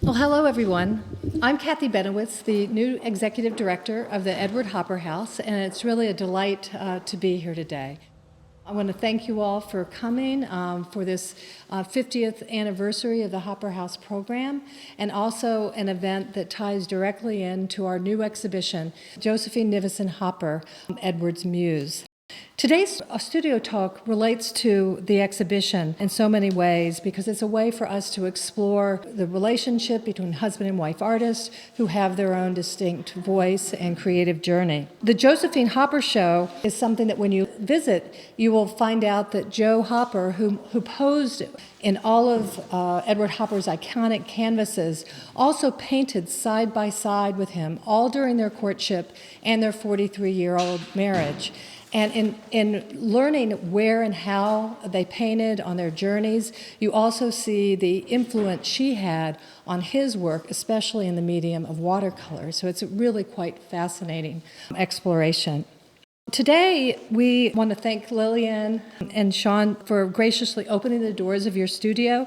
Well, hello, everyone. I'm Kathy Benowitz, the new Executive Director of the Edward Hopper House, and it's really a delight to be here today. I want to thank you all for coming for this 50th anniversary of the Hopper House program, and also an event that ties directly into our new exhibition, Josephine Nivison Hopper, Edward's Muse. Today's studio talk relates to the exhibition in so many ways because it's a way for us to explore the relationship between husband and wife artists who have their own distinct voice and creative journey. The Josephine Hopper Show is something that when you visit, you will find out that Joe Hopper, who posed in all of Edward Hopper's iconic canvases, also painted side by side with him, all during their courtship and their 43-year-old marriage. And in learning where and how they painted on their journeys, you also see the influence she had on his work, especially in the medium of watercolor. So it's a really quite fascinating exploration. Today, we want to thank Liliane and Sean for graciously opening the doors of your studio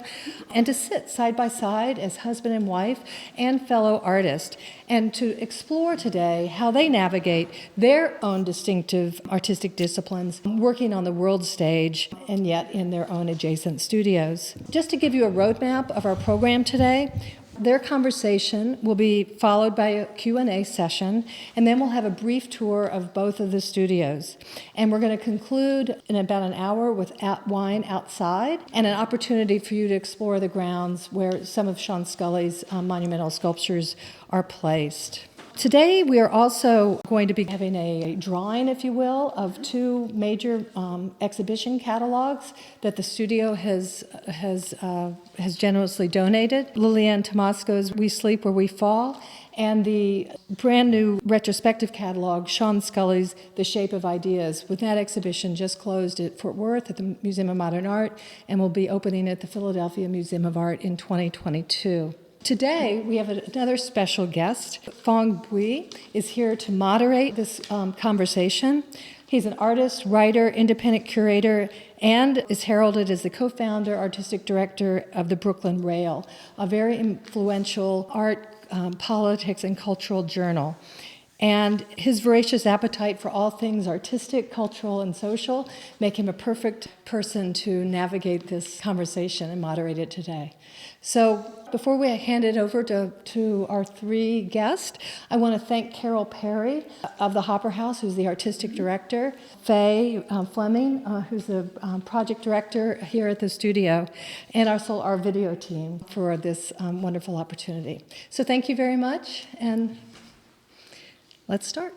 and to sit side by side as husband and wife and fellow artist, and to explore today how they navigate their own distinctive artistic disciplines, working on the world stage and yet in their own adjacent studios. Just to give you a roadmap of our program today, their conversation will be followed by a Q&A session, and then we'll have a brief tour of both of the studios. And we're going to conclude in about an hour with wine outside and an opportunity for you to explore the grounds where some of Sean Scully's monumental sculptures are placed. Today, we are also going to be having a drawing, if you will, of two major exhibition catalogs that the studio has generously donated. Scullly Tomasko's We Sleep Where We Fall, and the brand new retrospective catalog, Sean Scully's The Shape of Ideas. With that exhibition just closed at Fort Worth at the Museum of Modern Art and will be opening at the Philadelphia Museum of Art in 2022. Today, we have another special guest. Phong Bui is here to moderate this conversation. He's an artist, writer, independent curator, and is heralded as the co-founder, artistic director of the Brooklyn Rail, a very influential art, politics, and cultural journal. And his voracious appetite for all things artistic, cultural, and social make him a perfect person to navigate this conversation and moderate it today. So before we hand it over to our three guests, I want to thank Carol Perry of the Hopper House, who's the artistic director, Faye Fleming, who's the project director here at the studio, and also our video team for this wonderful opportunity. So thank you very much, and let's start.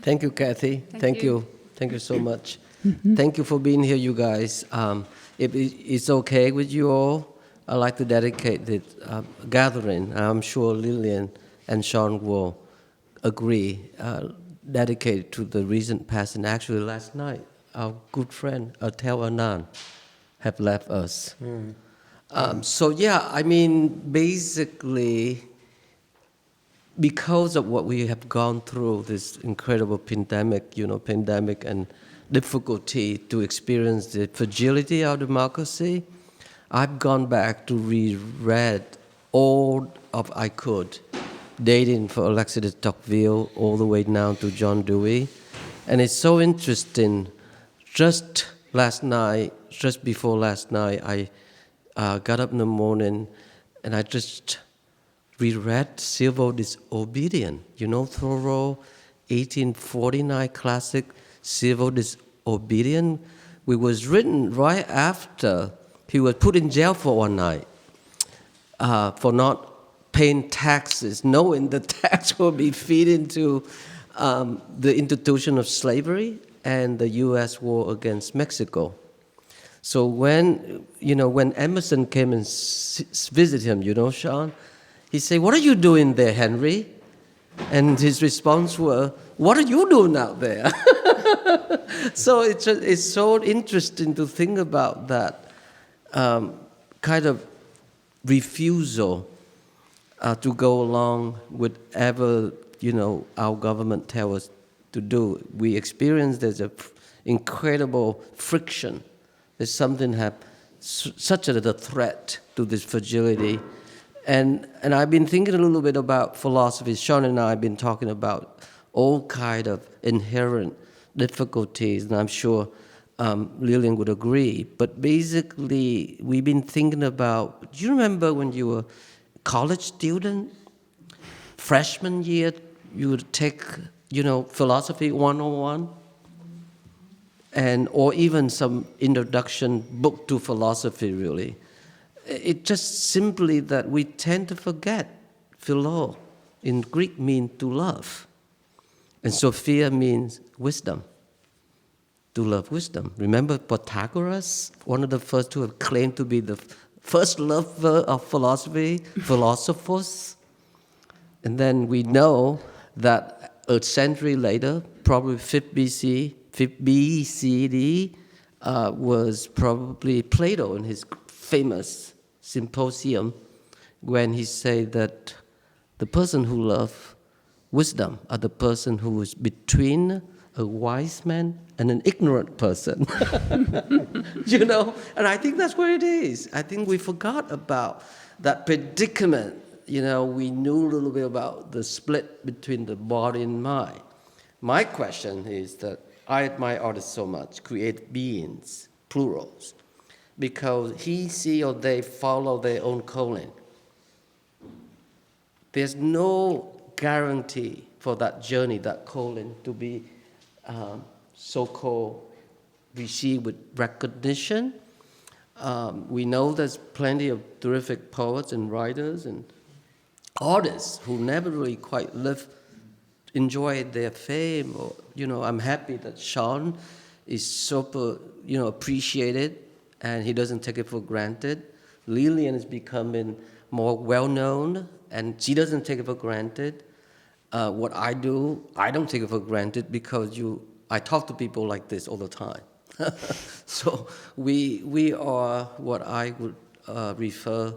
Thank you, Kathy. Thank you. Thank you so much. Thank you for being here, you guys. If it's okay with you all, I'd like to dedicate this gathering. I'm sure Liliane and Sean will agree, dedicated to the recent passing. Actually, last night, our good friend, Atel Anand, have left us. Basically, because of what we have gone through, this incredible pandemic and difficulty to experience the fragility of democracy, I've gone back to reread all of I could, dating for Alexis de Tocqueville all the way down to John Dewey. And it's so interesting. Just before last night, I got up in the morning and I just reread Civil Disobedience, Thoreau, 1849 classic Civil Disobedience, which was written right after he was put in jail for one night for not paying taxes, knowing the tax will be fed into the institution of slavery and the U.S. war against Mexico. So when Emerson came and visited him, Sean, he said, "What are you doing there, Henry?" And his response was, "What are you doing out there?" So it's so interesting to think about that kind of refusal to go along with whatever our government tells us to do. We experience there's an incredible friction. There's something such a threat to this fragility And I've been thinking a little bit about philosophy. Sean and I have been talking about all kind of inherent difficulties, and I'm sure Liliane would agree. But basically, we've been thinking about, do you remember when you were a college student, freshman year, you would take, philosophy 101? Or even some introduction book to philosophy, really. It just simply that we tend to forget philo in Greek means to love. And Sophia means wisdom, to love wisdom. Remember Pythagoras, one of the first to have claimed to be the first lover of philosophy, philosophos? And then we know that a century later, probably 5th BCD, was probably Plato in his famous Symposium, when he said that the person who loves wisdom are the person who is between a wise man and an ignorant person. And I think that's what it is. I think we forgot about that predicament. We knew a little bit about the split between the body and mind. My question is that I admire artists so much, creative beings, plurals, because he, she, or they follow their own calling. There's no guarantee for that journey, that calling, to be so-called received with recognition. We know there's plenty of terrific poets and writers and artists who never really quite enjoyed their fame. Or, I'm happy that Sean is super, appreciated, and he doesn't take it for granted. Liliane is becoming more well-known, and she doesn't take it for granted. What I do, I don't take it for granted, because I talk to people like this all the time. So we are what I would refer,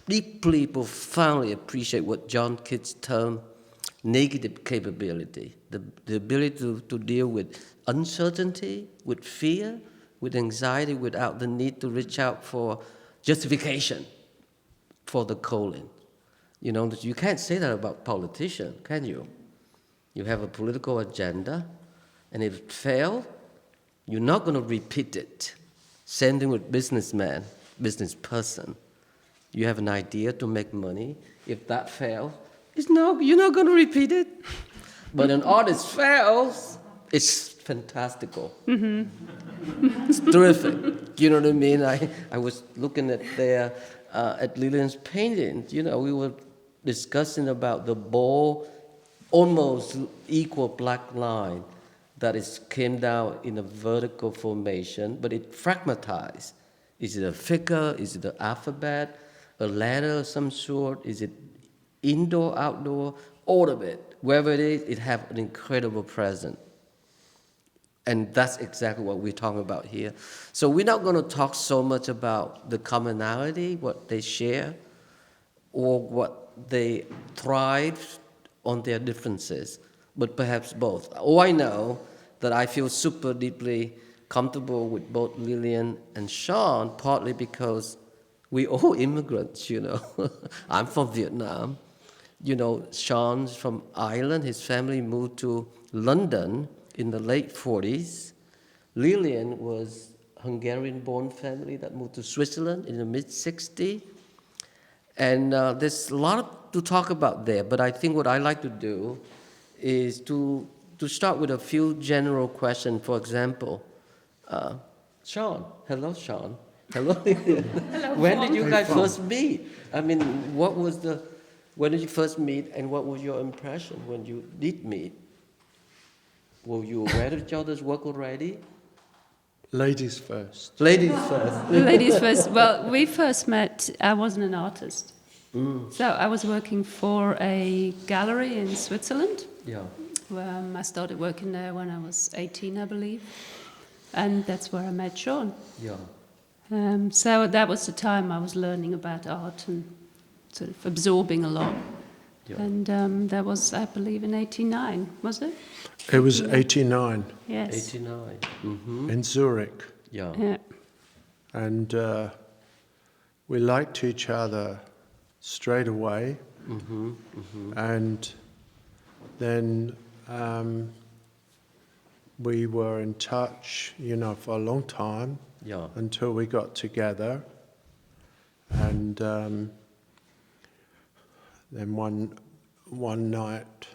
deeply, profoundly appreciate what John Keats termed negative capability, the ability to deal with uncertainty, with fear, with anxiety, without the need to reach out for justification for the calling. You can't say that about politicians, can you? You have a political agenda, and if it fails, you're not going to repeat it. Same thing with businessman, business person. You have an idea to make money. If that fails, you're not going to repeat it. But an artist fails, it's fantastical. Mm-hmm. It's terrific. You know what I mean? I was looking at Liliane's painting. We were discussing about the bold, almost equal black line that came down in a vertical formation, but it fragmentized. Is it a figure? Is it an alphabet? A letter of some sort? Is it indoor, outdoor? All of it. Wherever it is, it has an incredible presence. And that's exactly what we're talking about here. So we're not going to talk so much about the commonality, what they share, or what they thrive on their differences, but perhaps both. Oh, I know that I feel super deeply comfortable with both Liliane and Sean, partly because we're all immigrants, I'm from Vietnam. Sean's from Ireland. His family moved to London in the late 40s. Liliane was Hungarian-born family that moved to Switzerland in the mid-60s. And there's a lot to talk about there, but I think what I like to do is to start with a few general questions. For example, Sean. Hello, Sean. Hello, Liliane. Hello, When Phong. did you guys first meet? I mean, when did you first meet, and what was your impression when you did meet? Were you aware of each other's work already? Ladies first. Ladies first. Ladies first. Well, we first met, I wasn't an artist. So I was working for a gallery in Switzerland. Yeah. I started working there when I was 18, I believe. And that's where I met Sean. Yeah. So that was the time I was learning about art and sort of absorbing a lot. Yeah. And that was, I believe, in 89, was it? It was 89 Yes. 89. Mm-hmm. in Zurich. Yeah. Yeah. And we liked each other straight away. And then we were in touch, you know, for a long time. Yeah. Until we got together. And then one night,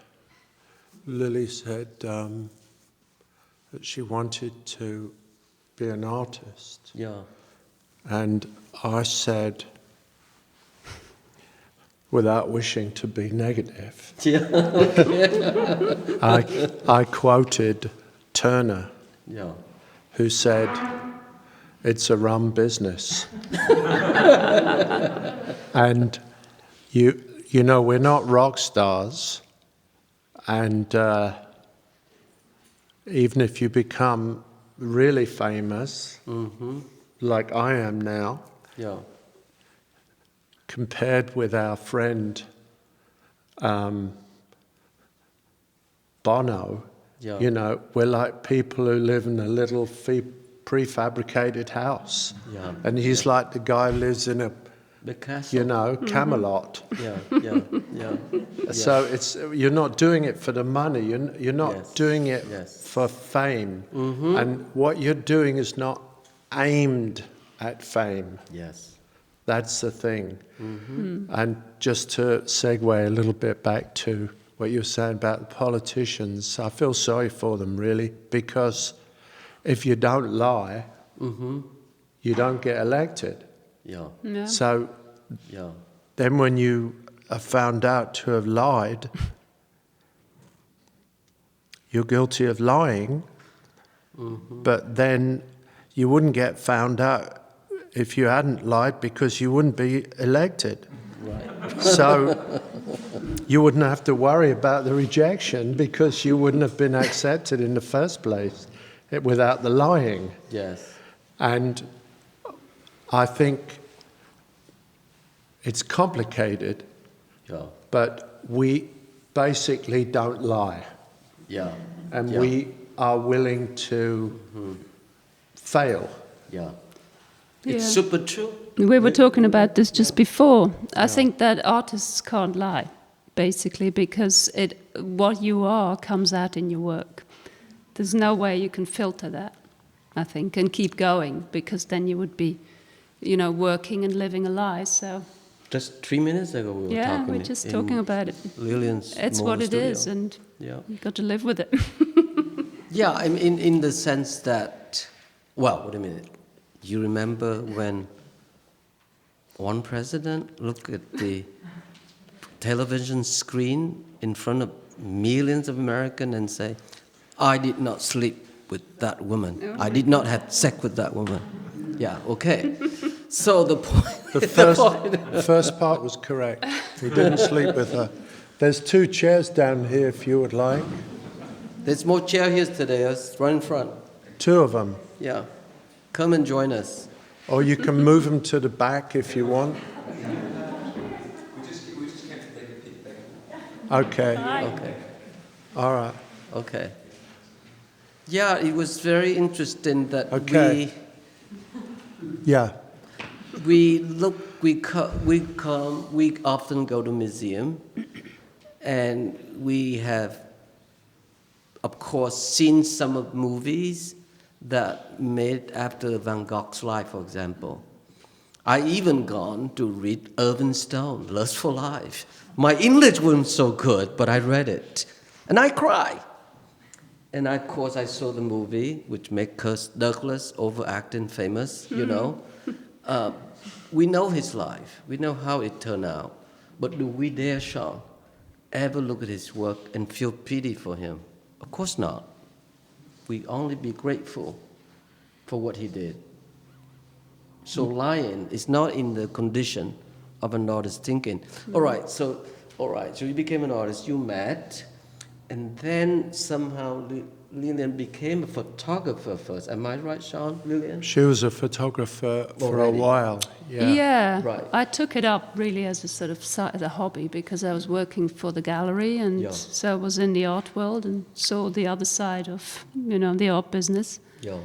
Lily said that she wanted to be an artist. Yeah. And I said, without wishing to be negative, I quoted Turner, Yeah. who said, "It's a rum business." And you know, we're not rock stars, and even if you become really famous, like I am now, Yeah. compared with our friend Bono, Yeah. you know, we're like people who live in a little prefabricated house. Yeah. And he's like the guy who lives in a, The castle. you know, Camelot. Yeah. Yeah. Yeah. So it's, you're not doing it for the money, you're not Yes. doing it Yes. for fame. And what you're doing is not aimed at fame. Yes. That's the thing. And just to segue a little bit back to what you were saying about the politicians, I feel sorry for them, really, because if you don't lie, you don't get elected. Yeah. Yeah. So Yeah. then when you are found out to have lied, you're guilty of lying, but then you wouldn't get found out if you hadn't lied because you wouldn't be elected. Right. So you wouldn't have to worry about the rejection because you wouldn't have been accepted in the first place without the lying. Yes. And I think it's complicated, Yeah. but we basically don't lie. Yeah. And Yeah. we are willing to fail. Yeah. It's Yeah. super true. We were talking about this just before. I think that artists can't lie, basically, because what you are comes out in your work. There's no way you can filter that, I think, and keep going, because then you would be, you know, working and living a lie. So Just 3 minutes ago we were yeah, talking. we're just in talking about it. Liliane's It's Mola what it studio. is, and Yeah. you got to live with it. Yeah, I mean, in the sense that, well, wait a minute. You remember when one president looked at the television screen in front of millions of Americans and say, "I did not sleep with that woman. I did not have sex with that woman." Yeah, okay. So the point... The first part was correct. He didn't sleep with her. There's 2 chairs down here if you would like. There's more chair here today, right in front. 2 of them. Yeah. Come and join us. Or you can move them to the back if you want. We just came to take a peek there. Okay. Okay. All right. Okay. Yeah, it was very interesting that Okay. Yeah. we often go to museum, and we have, of course, seen some of movies that made after Van Gogh's life, for example. I even gone to read Irving Stone, Lust for Life. My English wasn't so good, but I read it, and I cried. And of course, I saw the movie, which made Kirk Douglas overacting famous, you know. We know his life. We know how it turned out. But do we dare, Sean, ever look at his work and feel pity for him? Of course not. We only be grateful for what he did. So lying is not in the condition of an artist thinking. All right, so you became an artist, you met, and then somehow Liliane became a photographer first. Am I right, Sean, Liliane? She was a photographer for Already. a while. Yeah. Yeah, Right. I took it up really as a sort of as a hobby because I was working for the gallery, and Yeah. so I was in the art world and saw the other side of, you know, the art business. Yeah.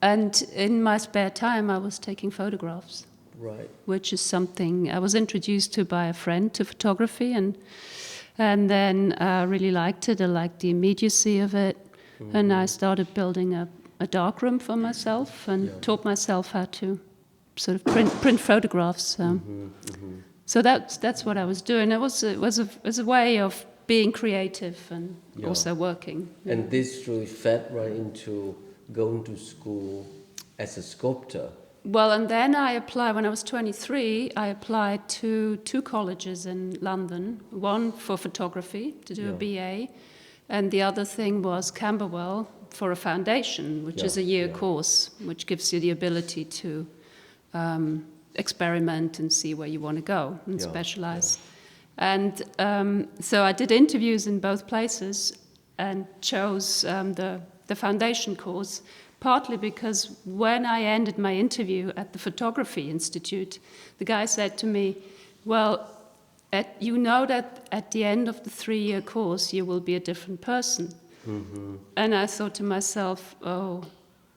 And in my spare time, I was taking photographs. Right. which is something I was introduced to by a friend to photography, and then I really liked it. I liked the immediacy of it, and I started building a darkroom for myself and taught myself how to sort of print photographs. So that's what I was doing. It was a way of being creative and also working. And this really fed right into going to school as a sculptor. Well, and then when I was 23, I applied to 2 colleges in London, one for photography to do a BA, and the other thing was Camberwell for a foundation, which is a year course, which gives you the ability to experiment and see where you want to go and specialize. And so I did interviews in both places and chose the foundation course, partly because when I ended my interview at the Photography Institute, the guy said to me, well, you know that at the end of the 3-year course you will be a different person. And I thought to myself, oh,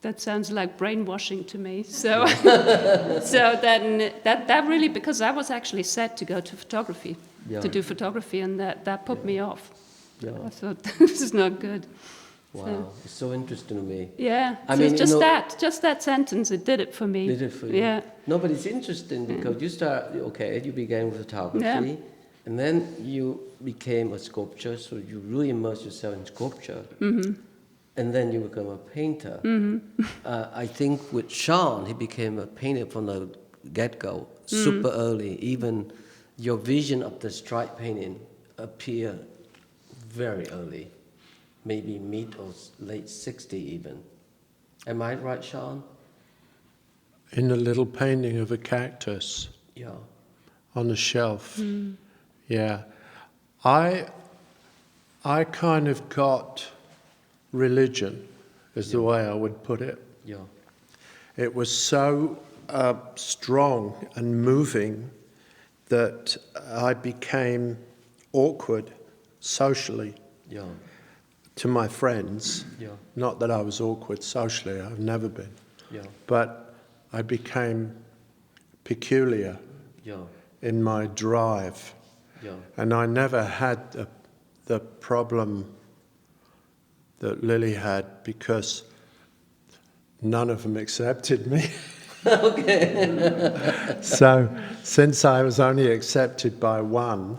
that sounds like brainwashing to me. So, so then that really, because I was actually set to go to photography, to do photography, and that put me off. I thought, this is not good. Wow, So, it's so interesting to me. yeah, I so mean, it's just that sentence, it did it for me. Did it for you? Yeah. No, but it's interesting because you began with photography, and then you became a sculptor, so you really immersed yourself in sculpture. And then you become a painter. I think with Sean, he became a painter from the get-go, super early. Even your vision of the stripe painting appeared very early, maybe mid or late 60 even. Am I right, Sean? In a little painting of a cactus Yeah. on a shelf. Yeah. I kind of got religion, is the way I would put it. Yeah. It was so strong and moving that I became awkward socially Yeah. to my friends. Yeah. Not that I was awkward socially, I've never been. Yeah. But I became peculiar Yeah. in my drive. Yeah. And I never had the problem that Lily had because none of them accepted me. So since I was only accepted by one,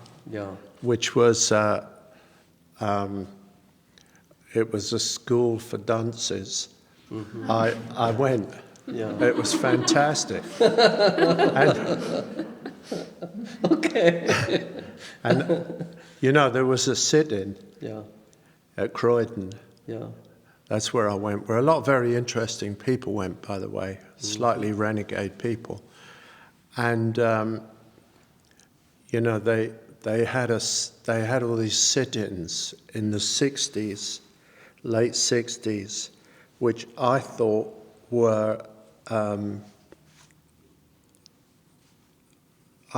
which was it was a school for dunces, I went. It was fantastic. And you know, there was a sit-in at Croydon. That's where I went, where a lot of very interesting people went, by the way, slightly renegade people. And, you know, they had all these sit-ins in the 60s, late 60s, which I thought were, I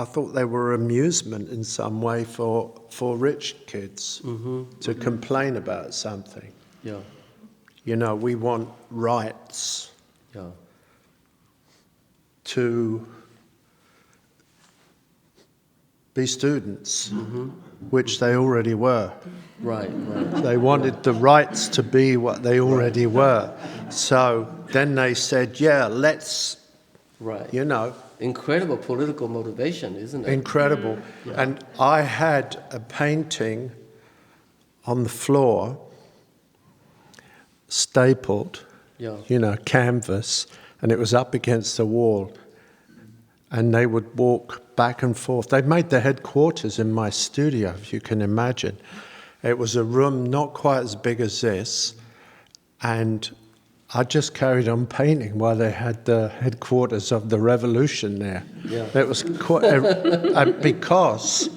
thought they were amusement in some way for rich kids to complain about something. You know, we want rights to be students, which they already were. Right. They wanted the rights to be what they already were. So then they said, yeah, let's, you know. Incredible political motivation, isn't it? Incredible. And I had a painting on the floor, stapled, you know, canvas, and it was up against the wall. And they would walk back and forth. They made their headquarters in my studio, if you can imagine. It was a room not quite as big as this, and I just carried on painting while they had the headquarters of the revolution there. It was quite, because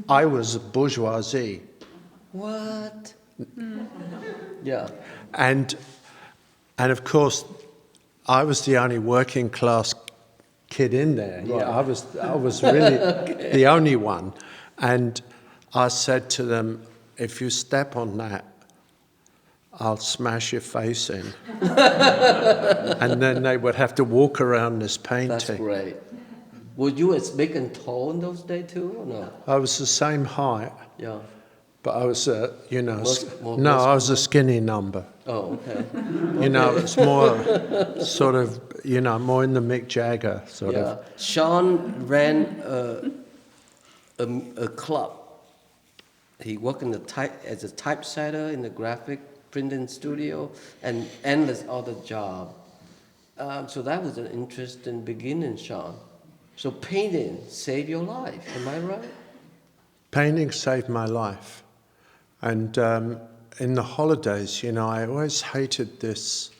I was bourgeoisie. What? And of course, I was the only working class kid in there. I was really the only one. And I said to them, if you step on that, I'll smash your face in. And then they would have to walk around this painting. That's great. Were you as big and tall in those days too, or no? I was the same height, Yeah. but I was, you know, More no, I was muscular? a skinny number. Oh, okay. You know, it's more sort of, you know, more in the Mick Jagger sort Yeah. of. Sean ran a club. He worked in as a typesetter in the graphic printing studio and endless other job. So that was an interesting beginning, Sean. So painting saved your life, am I right? Painting saved my life. And in the holidays, you know, I always hated this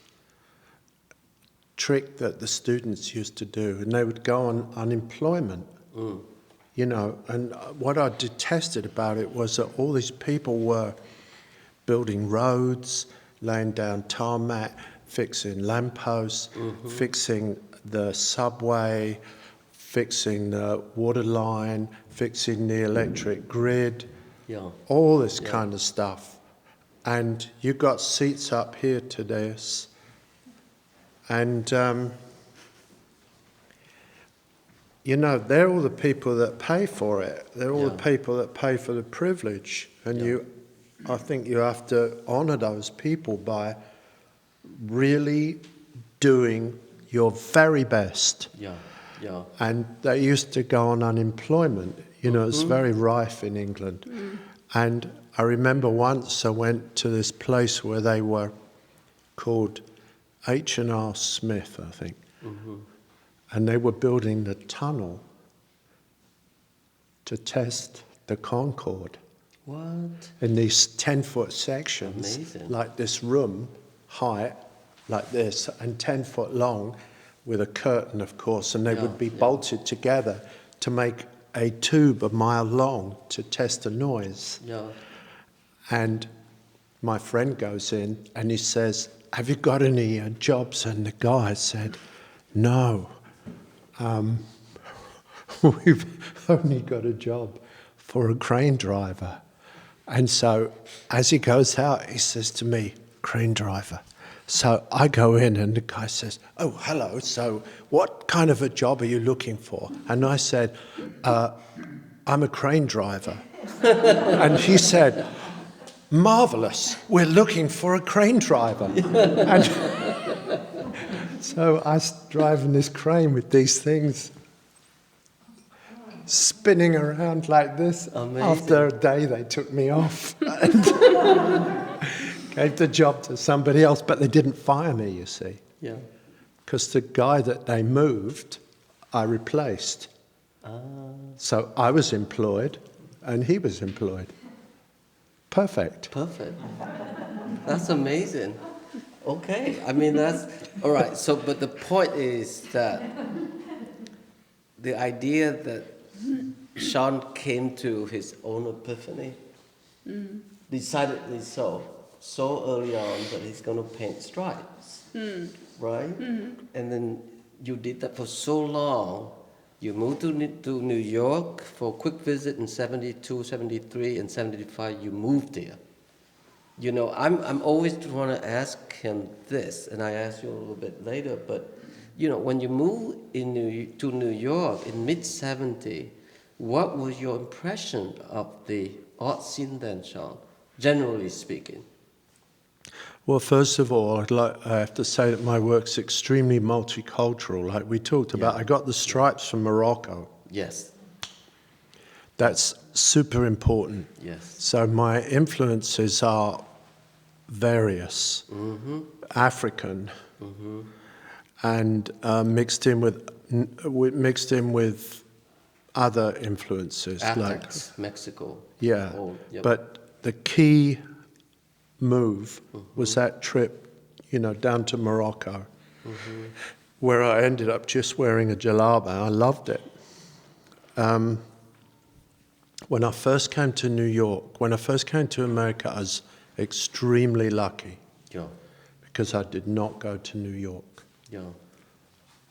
trick that the students used to do, and they would go on unemployment. You know, and what I detested about it was that all these people were building roads, laying down tarmac, fixing lampposts, fixing the subway, fixing the water line, fixing the electric grid, all this kind of stuff. And you got seats up here to this, and you know, they're all the people that pay for it. They're all the people that pay for the privilege. And I think you have to honor those people by really doing your very best. And they used to go on unemployment. You know, it's very rife in England. And I remember once I went to this place where they were called H&R Smith, I think. And they were building the tunnel to test the Concorde. What? In these 10-foot sections. Amazing. Like this room, height, like this, and 10 foot long, with a curtain, of course, and they would be bolted together to make a tube a mile long to test the noise. And my friend goes in and he says, "Have you got any jobs?" And the guy said, "No. We've only got a job for a crane driver." And so as he goes out, he says to me, "Crane driver." So I go in and the guy says, "Oh, hello. So what kind of a job are you looking for?" And I said, "I'm a crane driver." And he said, "Marvelous. We're looking for a crane driver." And so I was driving this crane with these things spinning around like this. Amazing. After a day, they took me off and gave the job to somebody else, but they didn't fire me, you see. Because the guy that they moved, I replaced. So I was employed and he was employed. Perfect. That's amazing. Okay, I mean, that's all right. So, but the point is that the idea that Sean came to his own epiphany, decidedly so early on that he's going to paint stripes, right? And then you did that for so long. You moved to New York for a quick visit in 72, 73, and 75. You moved there. You know, I'm always trying to ask him this, and I ask you a little bit later, but, you know, when you moved to New York in mid-70, what was your impression of the art scene then, Sean, generally speaking? Well, first of all, I have to say that my work's extremely multicultural. Like we talked about, I got the stripes from Morocco. Yes. That's super important. Yes. So my influences are various, African, and mixed in with other influences Aztecs, Mexico. Yeah, Yep. but the key move was that trip, you know, down to Morocco, where I ended up just wearing a jalaba. I loved it. When I first came to New York, when I first came to America, I was extremely lucky because I did not go to New York.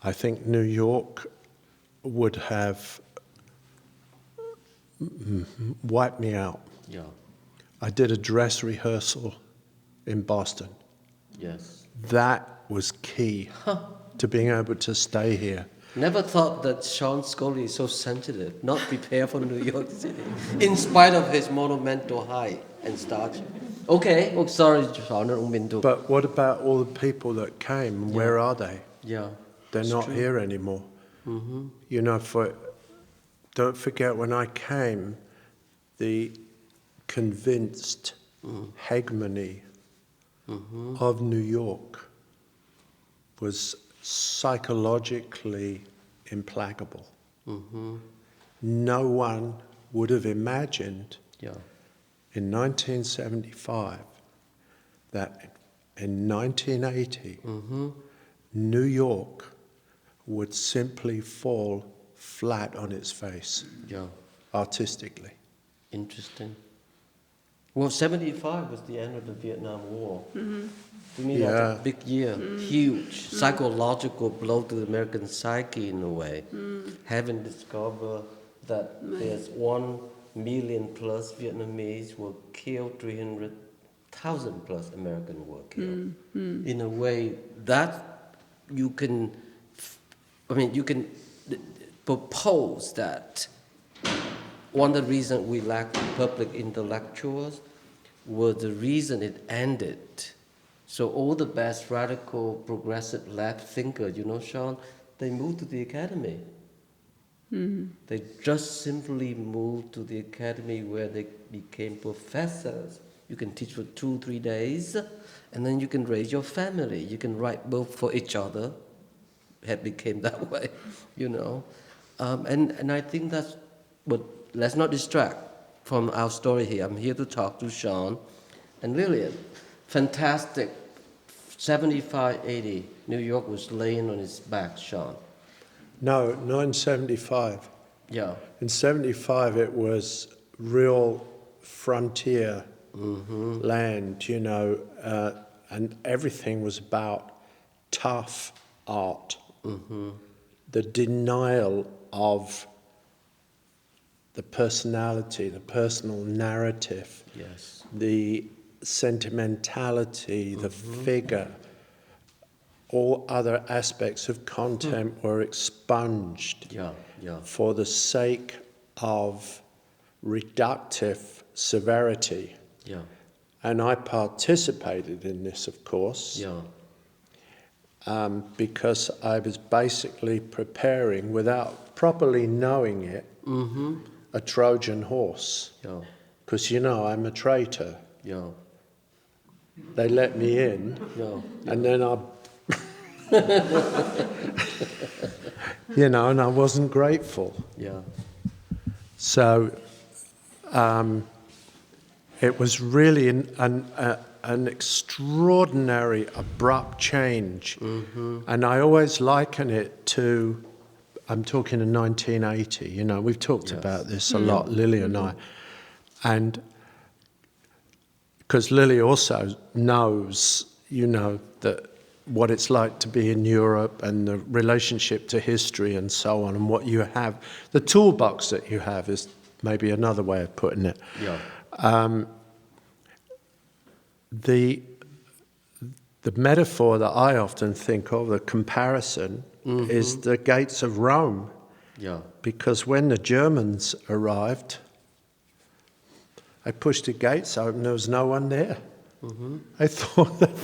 I think New York would have wiped me out. I did a dress rehearsal in Boston. That was key to being able to stay here. Never thought that Sean Scully is so sensitive, not prepared for New York City, in spite of his monumental height and stature. Okay, oh, sorry, Sean, không biết được. But what about all the people that came? And where are they? Yeah, They're it's not true. here anymore. You know, don't forget when I came, the convinced hegemony of New York was psychologically implacable. No one would have imagined Yeah, in 1975 that in 1980 New York would simply fall flat on its face yeah, artistically. interesting. Well, 75 was the end of the Vietnam War. To me, that's Yeah. a big year, huge psychological blow to the American psyche in a way. Having discovered that there's 1 million plus Vietnamese were killed, 300,000 plus Americans were killed. In a way that you can, you can propose that one of the reasons we lack public intellectuals was the reason it ended. So all the best radical, progressive left thinkers, Sean, they moved to the academy. They just simply moved to the academy where they became professors. You can teach for 2-3 days, and then you can raise your family. You can write book for each other. It became that way, And I think that's, but let's not distract from our story here. I'm here to talk to Sean and Liliane. Fantastic. 75, 80, New York was laying on its back, Sean. No, not in 75. Yeah. In 75 it was real frontier land, and everything was about tough art. The denial of the personality, the personal narrative, Yes. the sentimentality, the figure, all other aspects of content were expunged Yeah, yeah. for the sake of reductive severity. Yeah, And I participated in this, of course, yeah. because I was basically preparing, without properly knowing it, a Trojan horse. Yeah, Because, I'm a traitor. yeah, They let me in, yeah. and then and I wasn't grateful. Yeah, So it was really an extraordinary, abrupt change. And I always liken it to, I'm talking in 1980, we've talked about this a lot, Lily and I. And because Lily also knows, that what it's like to be in Europe and the relationship to history and so on, and what you have, the toolbox that you have is maybe another way of putting it. yeah. The metaphor that I often think of, the comparison, is the gates of Rome. Yeah, Because when the Germans arrived, I pushed the gates open, there was no one there. I thought that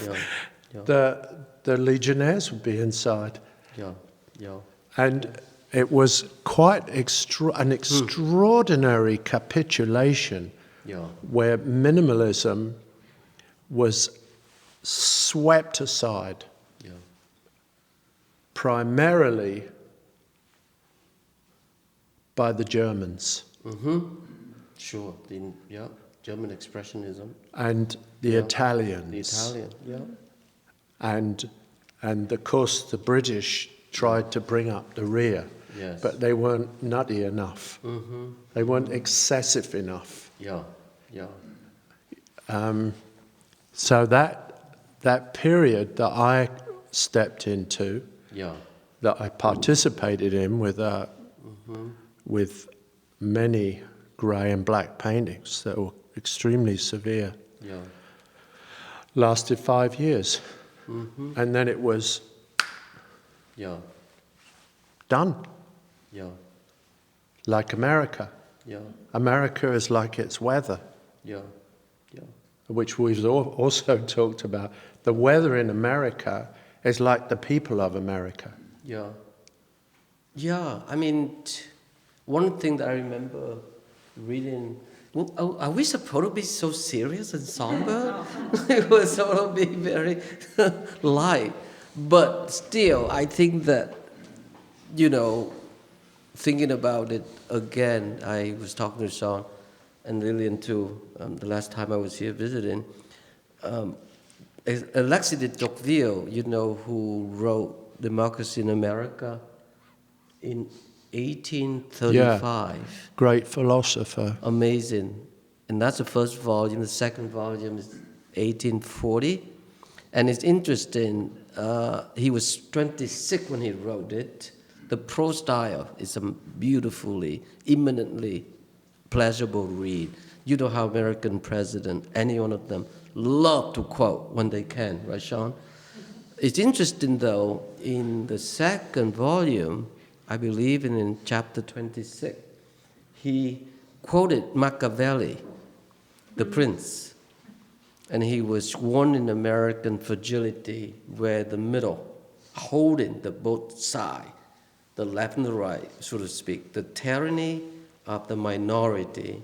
the legionnaires would be inside. yeah, yeah. And it was quite an extraordinary capitulation Yeah, where minimalism was swept aside, yeah, primarily by the Germans sure. German expressionism. and the Italians. The Italian, yeah. And of course the British tried to bring up the rear, Yes. but they weren't nutty enough. They weren't excessive enough. Yeah, yeah. So that period that I stepped into, Yeah, that I participated in with many grey and black paintings that were extremely severe, yeah. lasted 5 years. And then it was Yeah, done. Yeah. Like America. Yeah. America is like its weather, Yeah. Yeah. which we've also talked about. The weather in America is like the people of America. Yeah. Yeah. I mean, one thing that I remember reading. Well, are we supposed to be so serious and somber? It was sort of be very light, but still, I think that, you know, thinking about it again, I was talking to Sean and Liliane too, the last time I was here visiting. Alexis de Tocqueville, you know, who wrote Democracy in America in 1835. Great philosopher. Amazing. And that's the first volume. The second volume is 1840. And it's interesting, he was 26 when he wrote it. The prose style is a beautifully, eminently pleasurable read. You know how American president, any one of them, love to quote when they can, right, Sean? It's interesting, though, in the second volume, I believe in chapter 26, he quoted Machiavelli, the prince, and he was warned in American fragility where the middle, holding the both sides, the left and the right, so to speak, the tyranny of the minority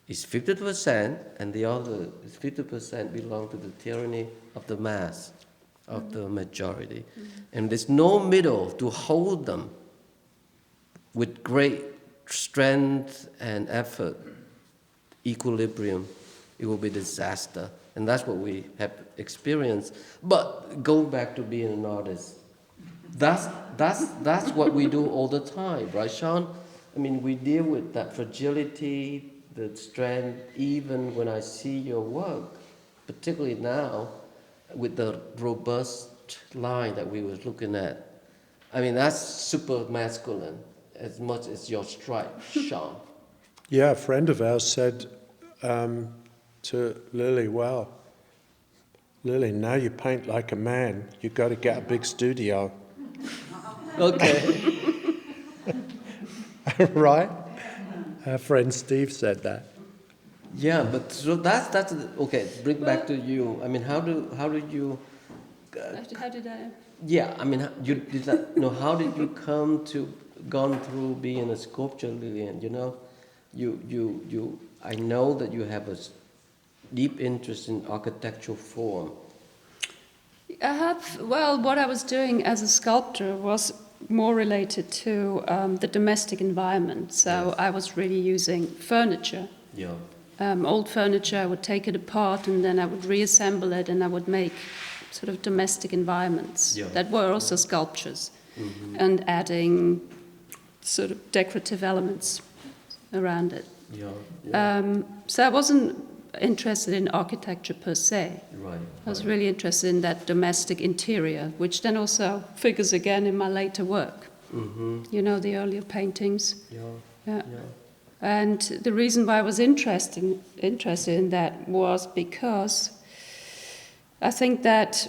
is 50%, and the other is 50% belong to the tyranny of the mass, of the majority. And there's no middle to hold them with great strength and effort, equilibrium. It will be disaster. And that's what we have experienced. But going back to being an artist, that's what we do all the time, right, Sean? I mean, we deal with that fragility, the strength, even when I see your work, particularly now, with the robust line that we were looking at. I mean, that's super masculine, as much as your stripe, Sean. Yeah, a friend of ours said to Lily, well, Lily, now you paint like a man. You've got to get a big studio. Okay. Right? Our friend Steve said that. Yeah, but so that's okay. Bring back to you. I mean, how do you? How did I? Yeah, I mean, you did that. You know, how did you come to gone through being a sculptor, Liliane? You know, you. I know that you have a deep interest in architectural form. I have, well, what I was doing as a sculptor was more related to the domestic environment. So Yes. I was really using furniture. Yeah. Old furniture, I would take it apart and then I would reassemble it and I would make sort of domestic environments that were also sculptures and adding sort of decorative elements around it. Yeah. So I wasn't interested in architecture per se. Right. I was really interested in that domestic interior, which then also figures again in my later work. You know, the earlier paintings. Yeah. And the reason why I was interested in that was because I think that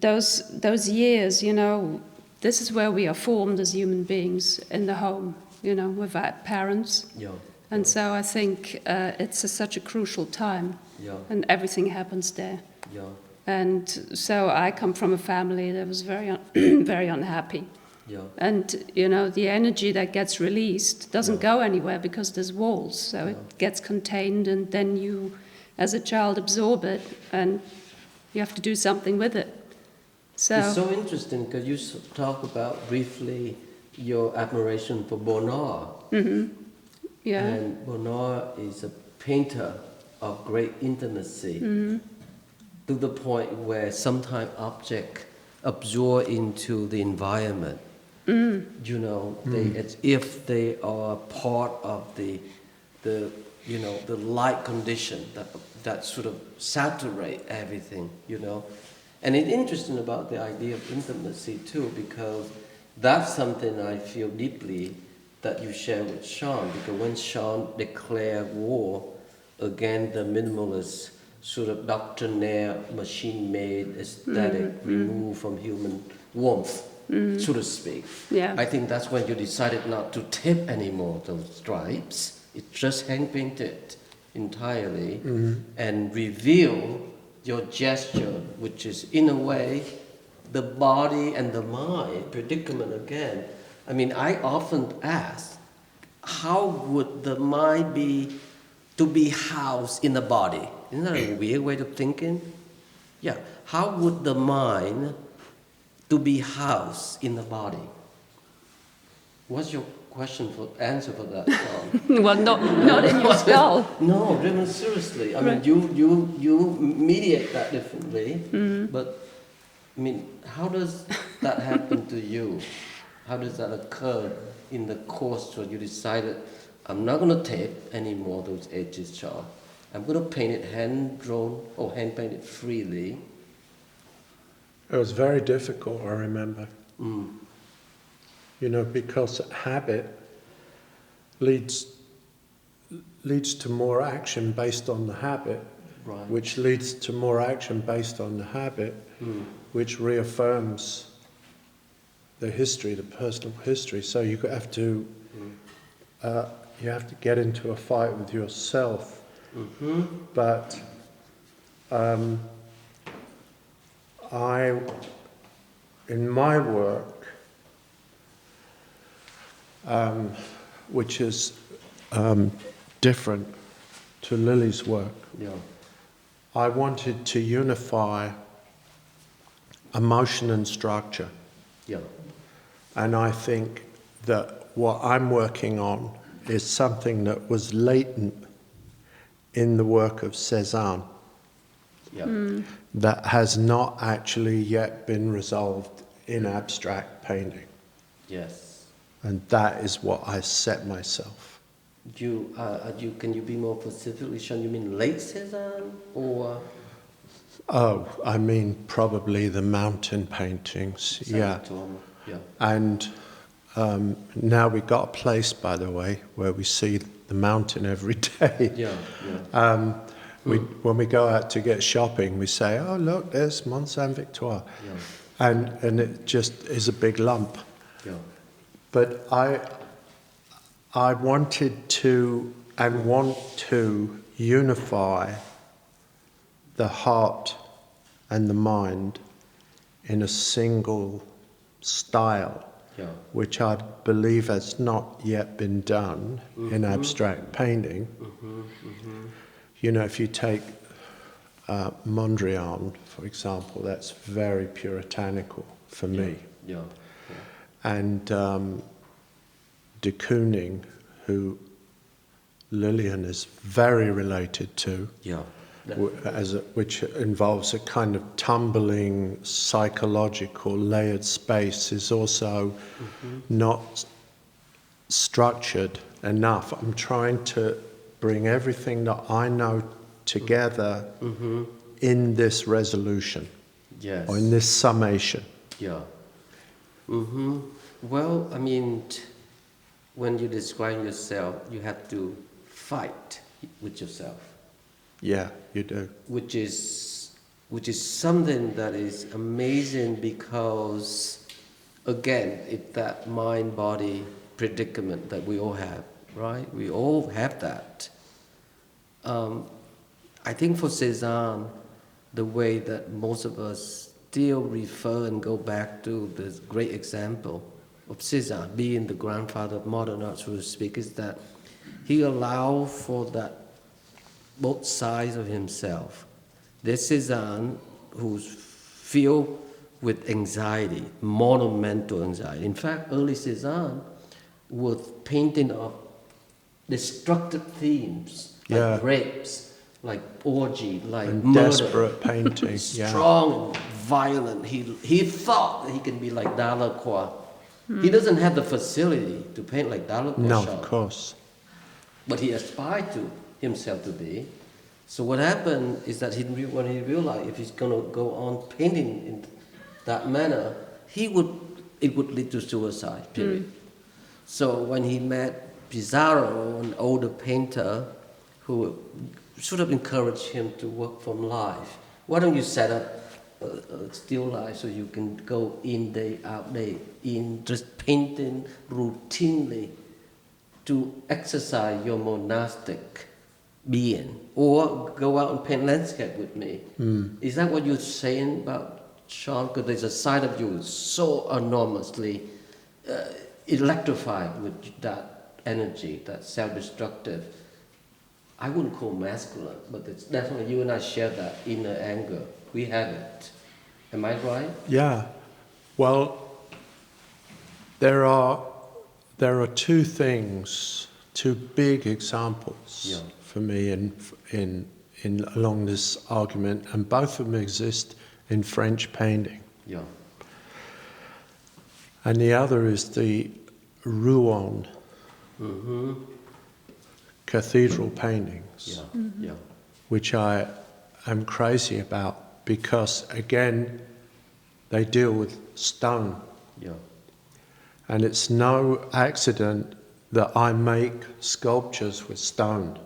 those years, you know, this is where we are formed as human beings in the home, you know, with our parents. Yeah. And so I think it's such a crucial time, Yeah. and everything happens there. Yeah. And so I come from a family that was very very unhappy. Yeah. And, you know, the energy that gets released doesn't go anywhere because there's walls. So it gets contained and then you, as a child, absorb it and you have to do something with it. So It's so interesting because you talk about briefly your admiration for Bonnard. yeah. And Bonnard is a painter of great intimacy to the point where sometimes objects absorb into the environment. You know, it's if they are part of the you know, the light condition that sort of saturate everything, you know. And it's interesting about the idea of intimacy too, because that's something I feel deeply that you share with Sean, because when Sean declared war against the minimalist sort of doctrinaire, machine-made aesthetic removed from human warmth, so to speak. Yeah. I think that's when you decided not to tip anymore those stripes. It's just hand painted entirely and reveal your gesture, which is in a way the body and the mind predicament again. I mean, I often ask, how would the mind be to be housed in the body? Isn't that a weird way of thinking? Yeah. How would the mind to be housed in the body? What's your answer for that, Tom? Well, not in your skull. No, really seriously. I mean, you mediate that differently, but I mean, how does that happen to you? How does that occur in the course where you decided, I'm not going to tape anymore those edges, Charles. I'm going to paint it hand-drawn or hand-painted freely. It was very difficult, I remember. You know, because habit leads to more action based on the habit, Right. which leads to more action based on the habit, which reaffirms the history, the personal history. So you have to get into a fight with yourself. But in my work, which is different to Lily's work, Yeah. I wanted to unify emotion and structure. Yeah. And I think that what I'm working on is something that was latent in the work of Cézanne Yeah. that has not actually yet been resolved in abstract painting. Yes. And that is what I set myself. Can you be more specifically, Sean? You mean late Cézanne or? Oh, I mean probably the mountain paintings, yeah. Yeah. And now we got a place, by the way, where we see the mountain every day. Yeah. Yeah. When we go out to get shopping, we say, oh, look, there's Mont Saint-Victoire. Yeah. And it just is a big lump. Yeah. But I wanted to and want to unify the heart and the mind in a single style, Yeah. which I believe has not yet been done in abstract painting. You know, if you take Mondrian, for example, that's very puritanical for me. Yeah. And de Kooning, who Liliane is very related to, Yeah. which involves a kind of tumbling, psychological, layered space, is also not structured enough. I'm trying to bring everything that I know together in this resolution, Yes. or in this summation. Yeah. Well, I mean, when you describe yourself, you have to fight with yourself. Yeah, you do. Which is something that is amazing because, again, it's that mind-body predicament that we all have, right? We all have that. I think for Cézanne, the way that most of us still refer and go back to this great example of Cézanne, being the grandfather of modern art, so to speak, is that he allowed for that both sides of himself. There's Cézanne who's filled with anxiety, monumental anxiety. In fact, early Cézanne was painting of destructive themes, like rapes, like orgy, like And murder. desperate painting, yeah. Strong and violent. He thought that he can be like Delacroix. He doesn't have the facility to paint like Delacroix. No, of course. But he aspired to himself to be. So what happened is that when he realized if he's going to go on painting in that manner, it would lead to suicide, period. So when he met Pissarro, an older painter, who sort of encouraged him to work from life, why don't you set up still life, so you can go in day out day in, just painting routinely to exercise your monastic being, or go out and paint landscape with me. Is that what you're saying about Sean? Because there's a side of you so enormously electrified with that energy, that self-destructive. I wouldn't call masculine, but it's definitely, you and I share that inner anger. We have it. Am I right? Yeah. Well, there are two things, two big examples for me in along this argument, and both of them exist in French painting. Yeah. And the other is the Rouen cathedral paintings, which I am crazy about because, again, they deal with stone. Yeah. And it's no accident that I make sculptures with stone.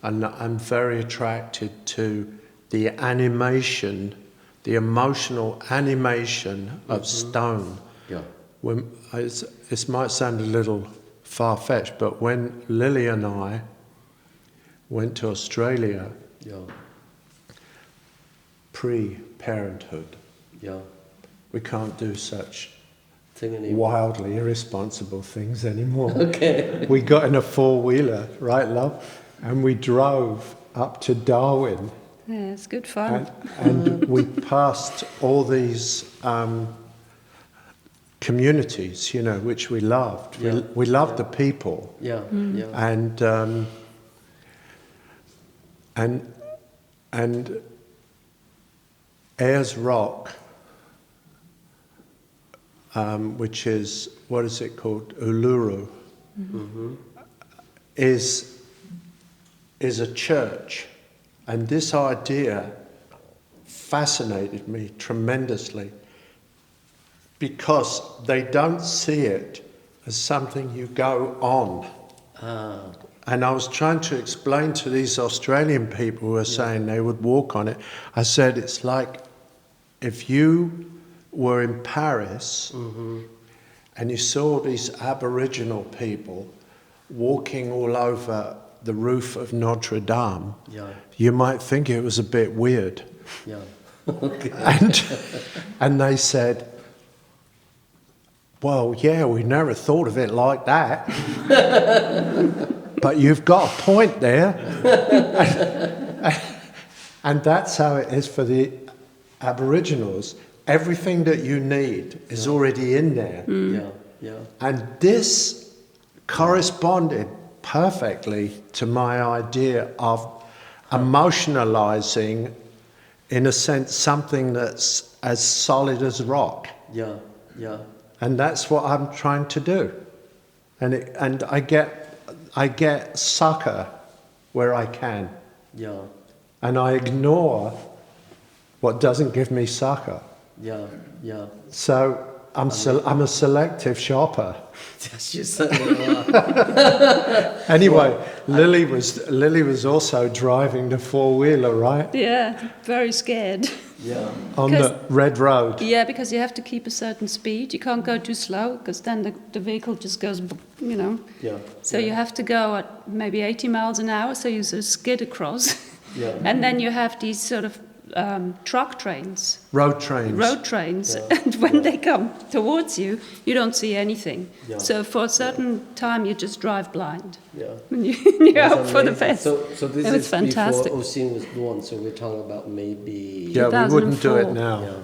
And I'm very attracted to the animation, the emotional animation of stone. Yeah. When this might sound a little far-fetched, but when Lily and I went to Australia, pre-parenthood, we can't do such wildly irresponsible things anymore. Okay. We got in a four-wheeler, right, love? And we drove up to Darwin. Yeah, it's good fun. And we passed all these communities, you know, which we loved. We loved the people. And Ayers Rock, which is, what is it called? Uluru, is a church. And this idea fascinated me tremendously because they don't see it as something you go on. And I was trying to explain to these Australian people who were saying they would walk on it. I said, it's like if you were in Paris and you saw these Aboriginal people walking all over the roof of Notre Dame, you might think it was a bit weird. And they said, well, yeah, we never thought of it like that. But you've got a point there. And that's how it is for the Aboriginals. Everything that you need is already in there. And this corresponded perfectly to my idea of emotionalizing, in a sense, something that's as solid as rock. And that's what I'm trying to do. And I get sucker where I can. And I ignore what doesn't give me sucker. So I'm a selective shopper. Yes, you certainly are. Anyway, Lily was also driving the four-wheeler, right? Yeah, very scared. On the red road. Yeah, because you have to keep a certain speed. You can't go too slow because then the vehicle just goes, you know. So you have to go at maybe 80 miles an hour, so you sort of skid across. And then you have these sort of truck trains. Road trains. And when they come towards you, you don't see anything. So for a certain time, you just drive blind. And you hope for the best. So this is fantastic. before Ocean was born, so we're talking about maybe... Yeah, we wouldn't do it now.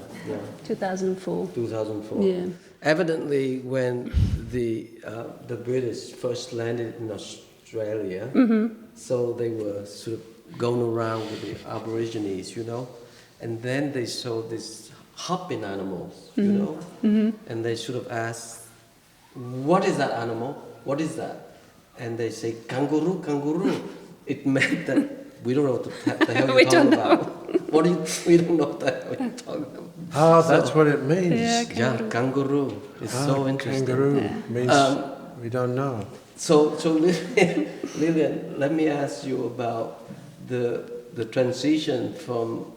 2004. 2004. Yeah. Evidently, when the British first landed in Australia, so they were sort of going around with the Aborigines, you know, and then they saw these hopping animals, you know, and they sort of asked, what is that animal? What is that? And they say, kangaroo, kangaroo. It meant that we don't know what the hell you're talking about. We don't know what the hell you're talking about. Oh, that's what it means. Yeah, kangaroo. It's so interesting. Kangaroo means we don't know. So Liliane, let me ask you about the transition from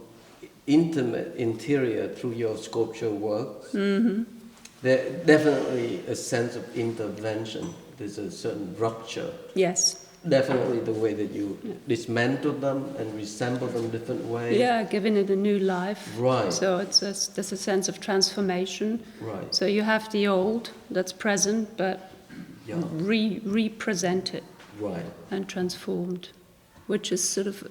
intimate interior through your sculpture work. There's definitely a sense of intervention. There's a certain rupture. Yes. Definitely the way that you dismantle them and reassemble them different ways. Yeah, giving it a new life. Right. So there's a sense of transformation. Right. So you have the old that's present, but Yeah. represent it Right. and transformed, which is sort of,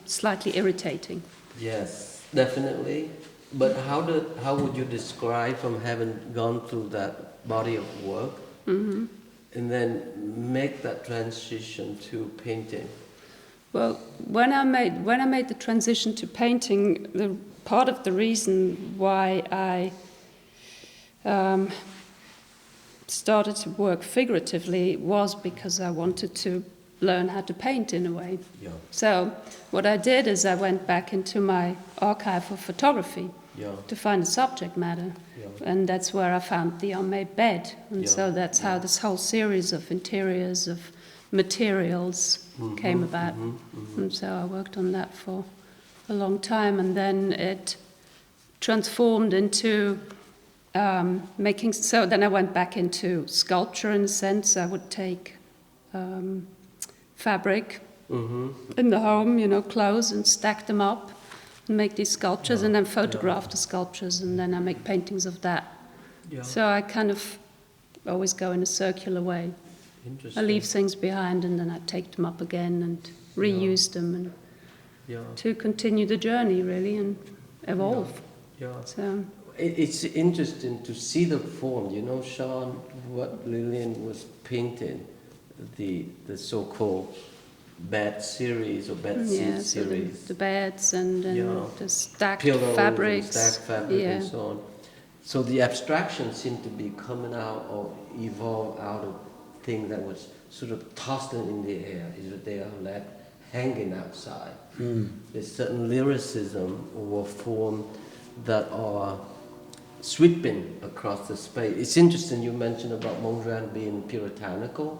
slightly irritating. Yes, definitely. But how would you describe from having gone through that body of work and then make that transition to painting? Well, when I made the transition to painting, the part of the reason why I started to work figuratively was because I wanted to learn how to paint in a way. Yeah. So what I did is I went back into my archive of photography Yeah. to find the subject matter. Yeah. And that's where I found the unmade bed. And Yeah. so that's how this whole series of interiors, of materials came about. And so I worked on that for a long time. And then it transformed into so then I went back into sculpture in a sense. I would take fabric in the home, clothes, and stack them up and make these sculptures, and then photograph the sculptures, and then I make paintings of that. Yeah. So I kind of always go in a circular way. Interesting. I leave things behind, and then I take them up again and reuse them, and Yeah. to continue the journey really and evolve. Yeah. So It's interesting to see the form, Sean, what Liliane was painting, the so-called bed series or bed seat so series. the beds and Yeah. the stacked Pillows fabrics. and stacked fabric Yeah. and so on. So the abstraction seemed to be coming out or evolved out of things that was sort of tossed in the air. Is that they are left hanging outside. There's certain lyricism or form that are sweeping across the space. It's interesting you mentioned about Mondrian being puritanical.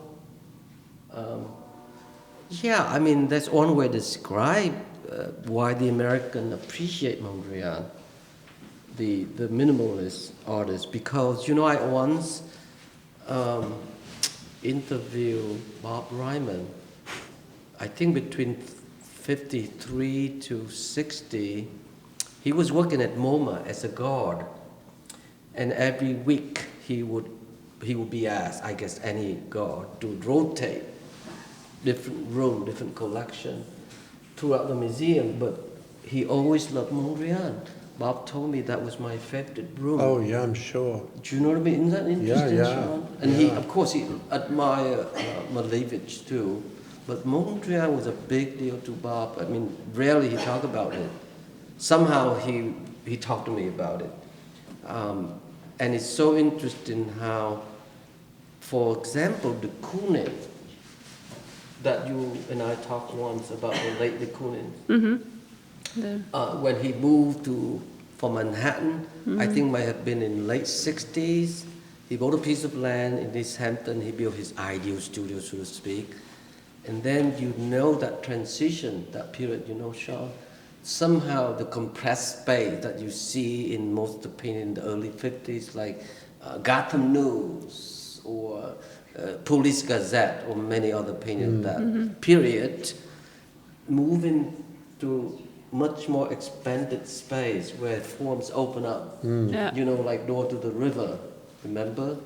Yeah, I mean, that's one way to describe why the American appreciate Mondrian, the minimalist artist, because, I once interviewed Bob Ryman, I think between 53 to 60, he was working at MoMA as a guard, and every week he would be asked, I guess any guard, to rotate different room, different collection throughout the museum, but he always loved Mondrian. Bob told me that was my favorite room. Oh, yeah, I'm sure. Do you know what I mean? Isn't that interesting, Yeah. Sean? And he, of course, he admired Malevich too, but Mondrian was a big deal to Bob. I mean, rarely he talked about it. Somehow he talked to me about it. And it's so interesting how, for example, de Kooning, that you and I talked once about the late de Kooning. When he moved from Manhattan, I think might have been in late 60s, he bought a piece of land in East Hampton, he built his ideal studio, so to speak. And then that transition, that period, Sean, somehow the compressed space that you see in most of the painting in the early 50s, like Gotham News or Police Gazette or many other paintings that period, moving to much more expanded space where forms open up, like Door to the River, remember?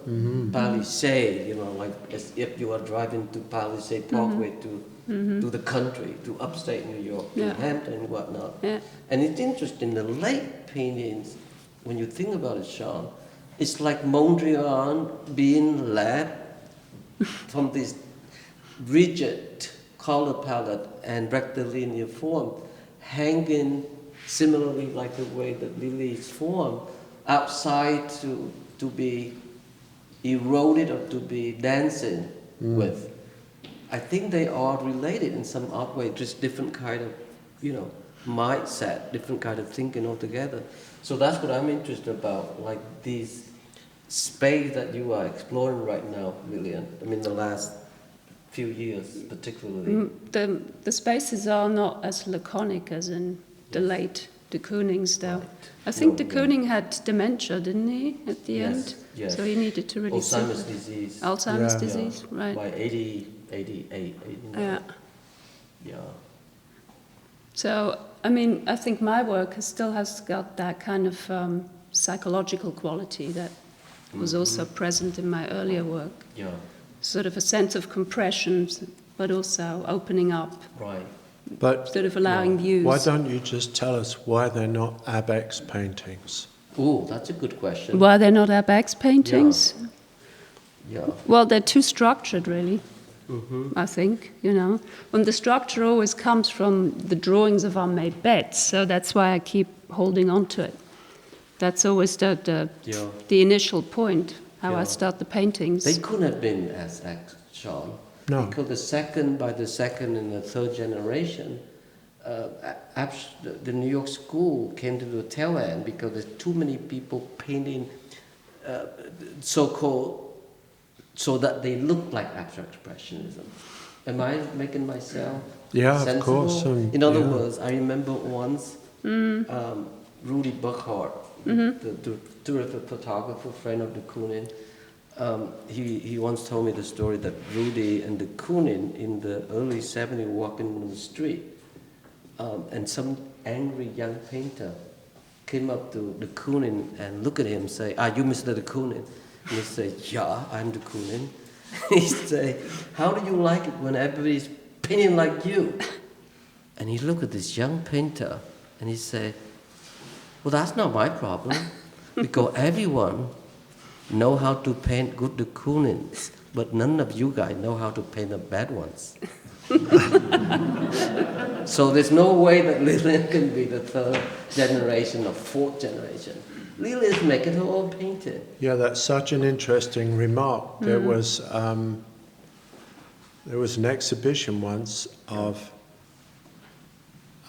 Palisade, like as if you are driving to Palisade Parkway to the country, to upstate New York, to Hampton and whatnot. Yeah. And it's interesting, the late paintings, when you think about it, Sean, it's like Mondrian being left from this rigid color palette and rectilinear form, hanging similarly like the way that Lily is formed, outside to be eroded or to be dancing with. I think they are related in some odd way, just different kind of, mindset, different kind of thinking altogether. So that's what I'm interested about, like these space that you are exploring right now, Liliane. I mean, the last few years particularly. The spaces are not as laconic as in the late de Kooning's, though. Right. I think No, de Kooning had dementia, didn't he, at the end? Yes. So he needed to really Alzheimer's simplify. disease. Alzheimer's Yeah. disease, right. By 80, 88, 89. Yeah. Yeah. So, I mean, I think my work still has got that kind of psychological quality that was also present in my earlier work. Yeah. Sort of a sense of compression, but also opening up, Right. But sort of allowing views. why don't you just tell us why they're not Abex paintings? Oh, that's a good question. Why they're not Abex paintings? Yeah. Well, they're too structured, really. I think, And the structure always comes from the drawings of unmade beds, so that's why I keep holding on to it. That's always the initial point, how I Yeah. start the paintings. They couldn't have been as Sean. No. Because by the second and the third generation, the New York school came to the tail end because there's too many people painting so-called so that they look like abstract expressionism. Am I making myself Yeah, sensible? of course. In other yeah. words, I remember once Rudy Burkhardt, the terrific photographer, friend of de Kooning, he once told me the story that Rudy and de Kooning in the early 70s walking on the street, and some angry young painter came up to de Kooning and looked at him and say, "Are you Mr. de Kooning?" And he said, "Yeah, I'm de Kooning." He said, "How do you like it when everybody's painting like you?" And he looked at this young painter and he said, "Well, that's not my problem, because everyone know how to paint good de Koonings, but none of you guys know how to paint the bad ones." So there's no way that Liliane can be the third generation or fourth generation. Liliane's making her own painting. Yeah, that's such an interesting remark. There was an exhibition once of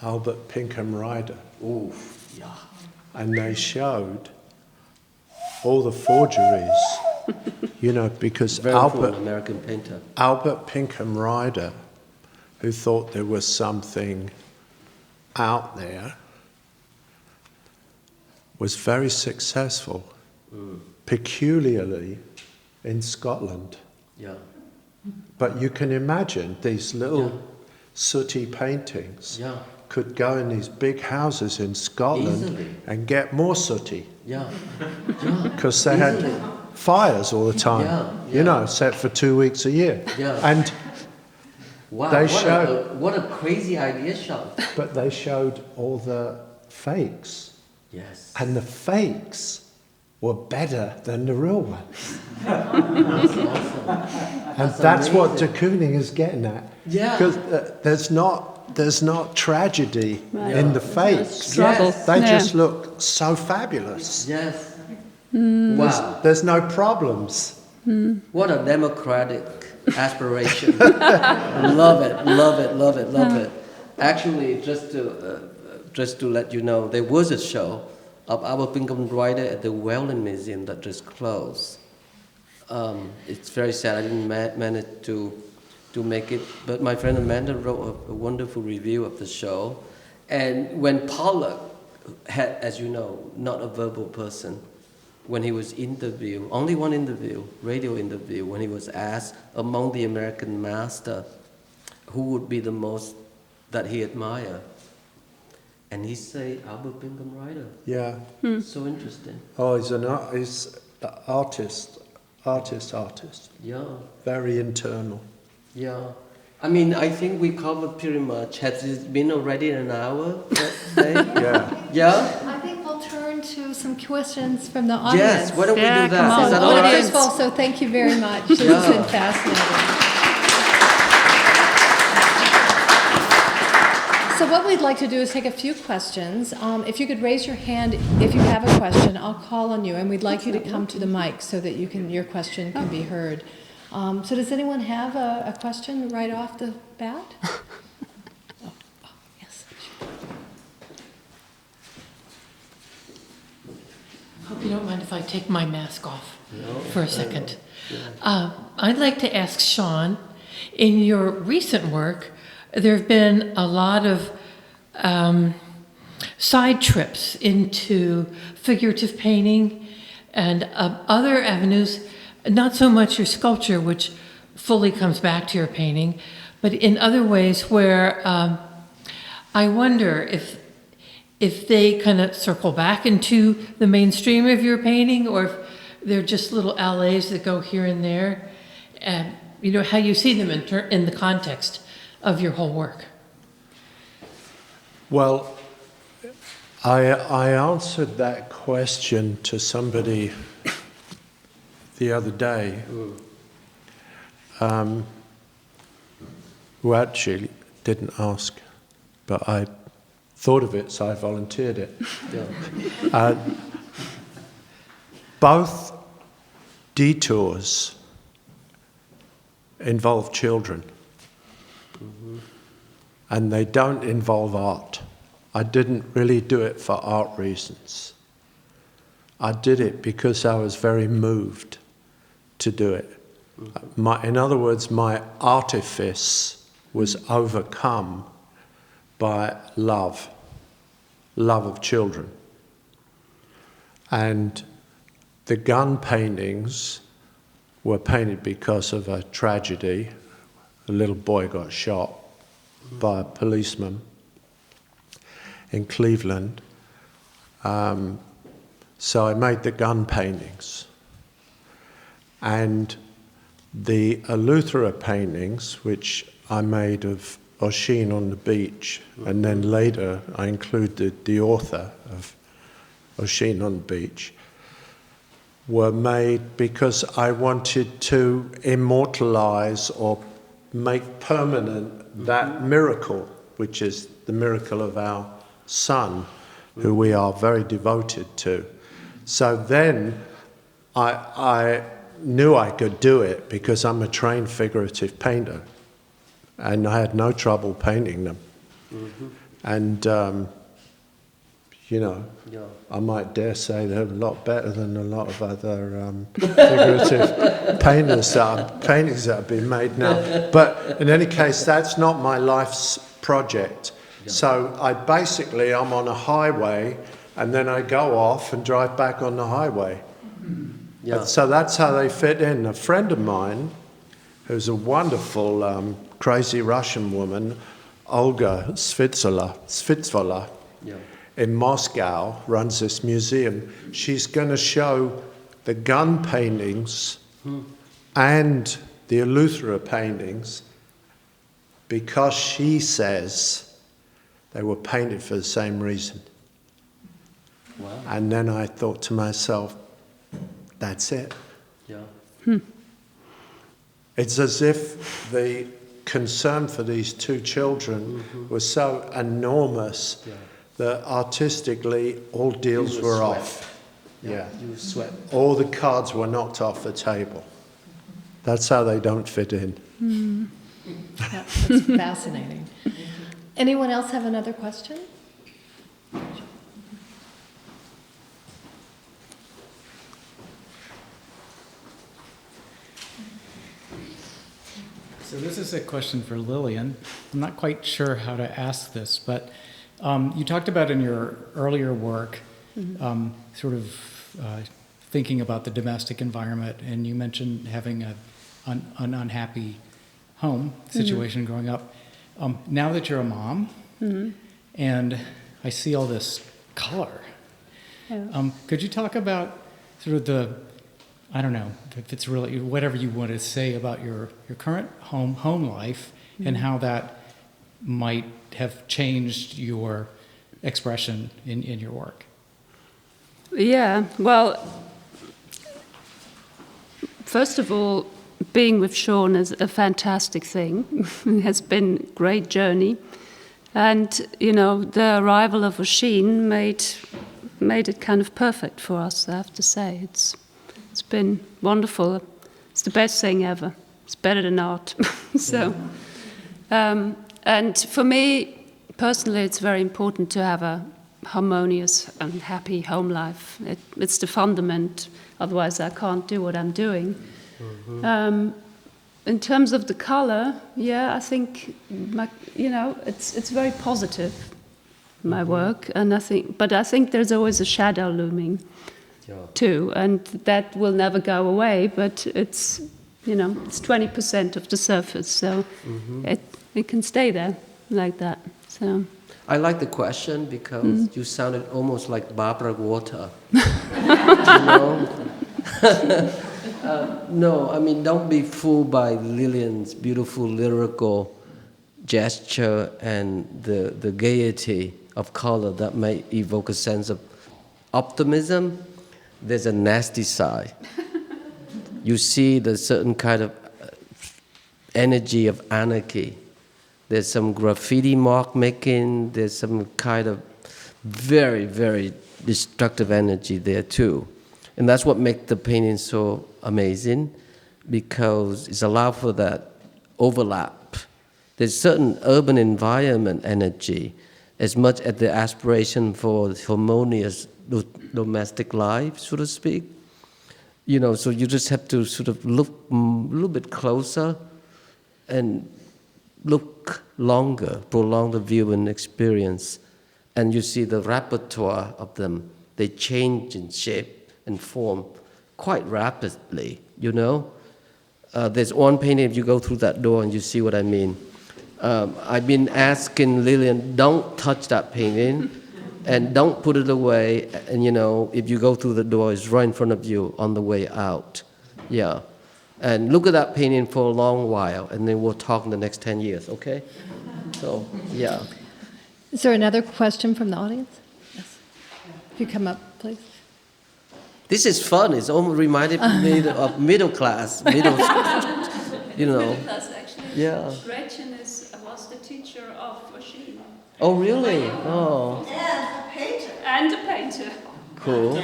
Albert Pinkham Ryder, Ooh, yeah. and they showed all the forgeries, because Very important American painter. Albert Pinkham Ryder, who thought there was something out there, was very successful, peculiarly in Scotland. Yeah. But you can imagine these little sooty paintings Yeah. could go in these big houses in Scotland Easily. and get more sooty Yeah. Yeah. because they Easily. had fires all the time, Yeah. set for 2 weeks a year. Yeah. And Wow, They what a crazy idea, Sean. but they showed all the fakes, Yes. and the fakes were better than the real ones. That's awesome. And That's that's what de amazing. Kooning is getting at. Yeah. Because there's not tragedy Right. in the There's fakes. struggle. Yes. They Yeah. just look so fabulous. Yes. Mm. Wow. There's no problems. What a democratic aspiration. Love it, love it, love it, love it. Actually, just to let you know, there was a show of our Pinkham Ryder at the Welland Museum that just closed. It's very sad. I didn't manage to make it, but my friend Amanda wrote a wonderful review of the show. And when Pollock had, as you know, not a verbal person, when he was interviewed, only one interview, radio interview, when he was asked among the American master who would be the most that he admired, and he said Albert Pinkham Ryder. Yeah. So interesting. Oh, he's an artist. Yeah, Very internal. yeah. I mean, I think we covered pretty much. Has it been already an hour today? Yeah. Yeah? I think we'll turn to some questions from the audience. Yes, why don't we Yeah, do that? come Is on. that Well, all right? first of all, so thank you very much. This has been fascinating. So what we'd like to do is take a few questions. If you could raise your hand if you have a question, I'll call on you, and we'd like you to come to the mic so that your question can be heard. So does anyone have a question right off the bat? Yes. Hope you don't mind if I take my mask off for a second. I'd like to ask Sean, in your recent work, there have been a lot of side trips into figurative painting and other avenues, not so much your sculpture, which fully comes back to your painting, but in other ways where I wonder if they kind of circle back into the mainstream of your painting, or if they're just little alleys that go here and there, and you know how you see them in the context of your whole work. Well, I answered that question to somebody the other day, who actually didn't ask, but I thought of it, so I volunteered it. Both detours involve children, and they don't involve art. I didn't really do it for art reasons. I did it because I was very moved to do it. In other words, my artifice was overcome by love of children. And the gun paintings were painted because of a tragedy. A little boy got shot by a policeman in Cleveland. So I made the gun paintings. And the Eleuthera paintings, which I made of Oisin on the beach, and then later I included the author of Oisin on the beach, were made because I wanted to immortalize or make permanent that miracle, which is the miracle of our son, who we are very devoted to. So then I knew I could do it because I'm a trained figurative painter, and I had no trouble painting them. And you know, I might dare say they're a lot better than a lot of other figurative paintings that have been made now. But in any case, that's not my life's project. So I'm on a highway, and then I go off and drive back on the highway. So that's how they fit in. A friend of mine, who's a wonderful crazy Russian woman, Olga Svitsola, in Moscow, runs this museum. She's going to show the gun paintings and the Eleuthera paintings because she says they were painted for the same reason. Wow. And then I thought to myself, that's it. It's as if the concern for these two children was so enormous that artistically all deals were off. You sweat. All the cards were knocked off the table. That's how they don't fit in. That's fascinating. Anyone else have another question? So this is a question for Liliane. I'm not quite sure how to ask this, but you talked about in your earlier work sort of thinking about the domestic environment, and you mentioned having an unhappy home situation growing up. Now that you're a mom, and I see all this color, could you talk about sort of I don't know if it's really whatever you want to say about your current home life and how that might have changed your expression in your work? Yeah, well, first of all, being with Sean is a fantastic thing. It has been a great journey. And, you know, the arrival of Oisin made it kind of perfect for us, I have to say. It's been wonderful. It's the best thing ever. It's better than art. And for me, personally, it's very important to have a harmonious and happy home life. It's the fundament. Otherwise, I can't do what I'm doing. In terms of the color, I think, it's very positive. my work, and I think there's always a shadow looming too, and that will never go away. But it's it's 20% of the surface, so it can stay there like that. So I like the question because you sounded almost like Barbara Walter. You know? No, I mean, don't be fooled by Liliane's beautiful lyrical gesture and the gaiety of color that may evoke a sense of optimism. There's a nasty side. You see the certain kind of energy of anarchy. There's some graffiti mark making. There's some kind of very, very destructive energy there too. And that's what makes the painting so amazing, because it's allowed for that overlap. There's certain urban environment energy as much as the aspiration for harmonious domestic life, so to speak. So you just have to sort of look a little bit closer and look longer, prolong the viewing experience. And you see the repertoire of them. They change in shape and form quite rapidly, There's one painting, if you go through that door and you see what I mean. I've been asking Liliane, don't touch that painting and don't put it away. And, if you go through the door, it's right in front of you on the way out. Yeah. And look at that painting for a long while, and then we'll talk in the next 10 years, okay? So, yeah. Is there another question from the audience? Yes. If you come up, please. This is fun. It's almost reminded me of middle class. Middle class, actually. Yeah. Gretchen was the teacher of Oisin. Oh, really? Oh. And a painter. Cool.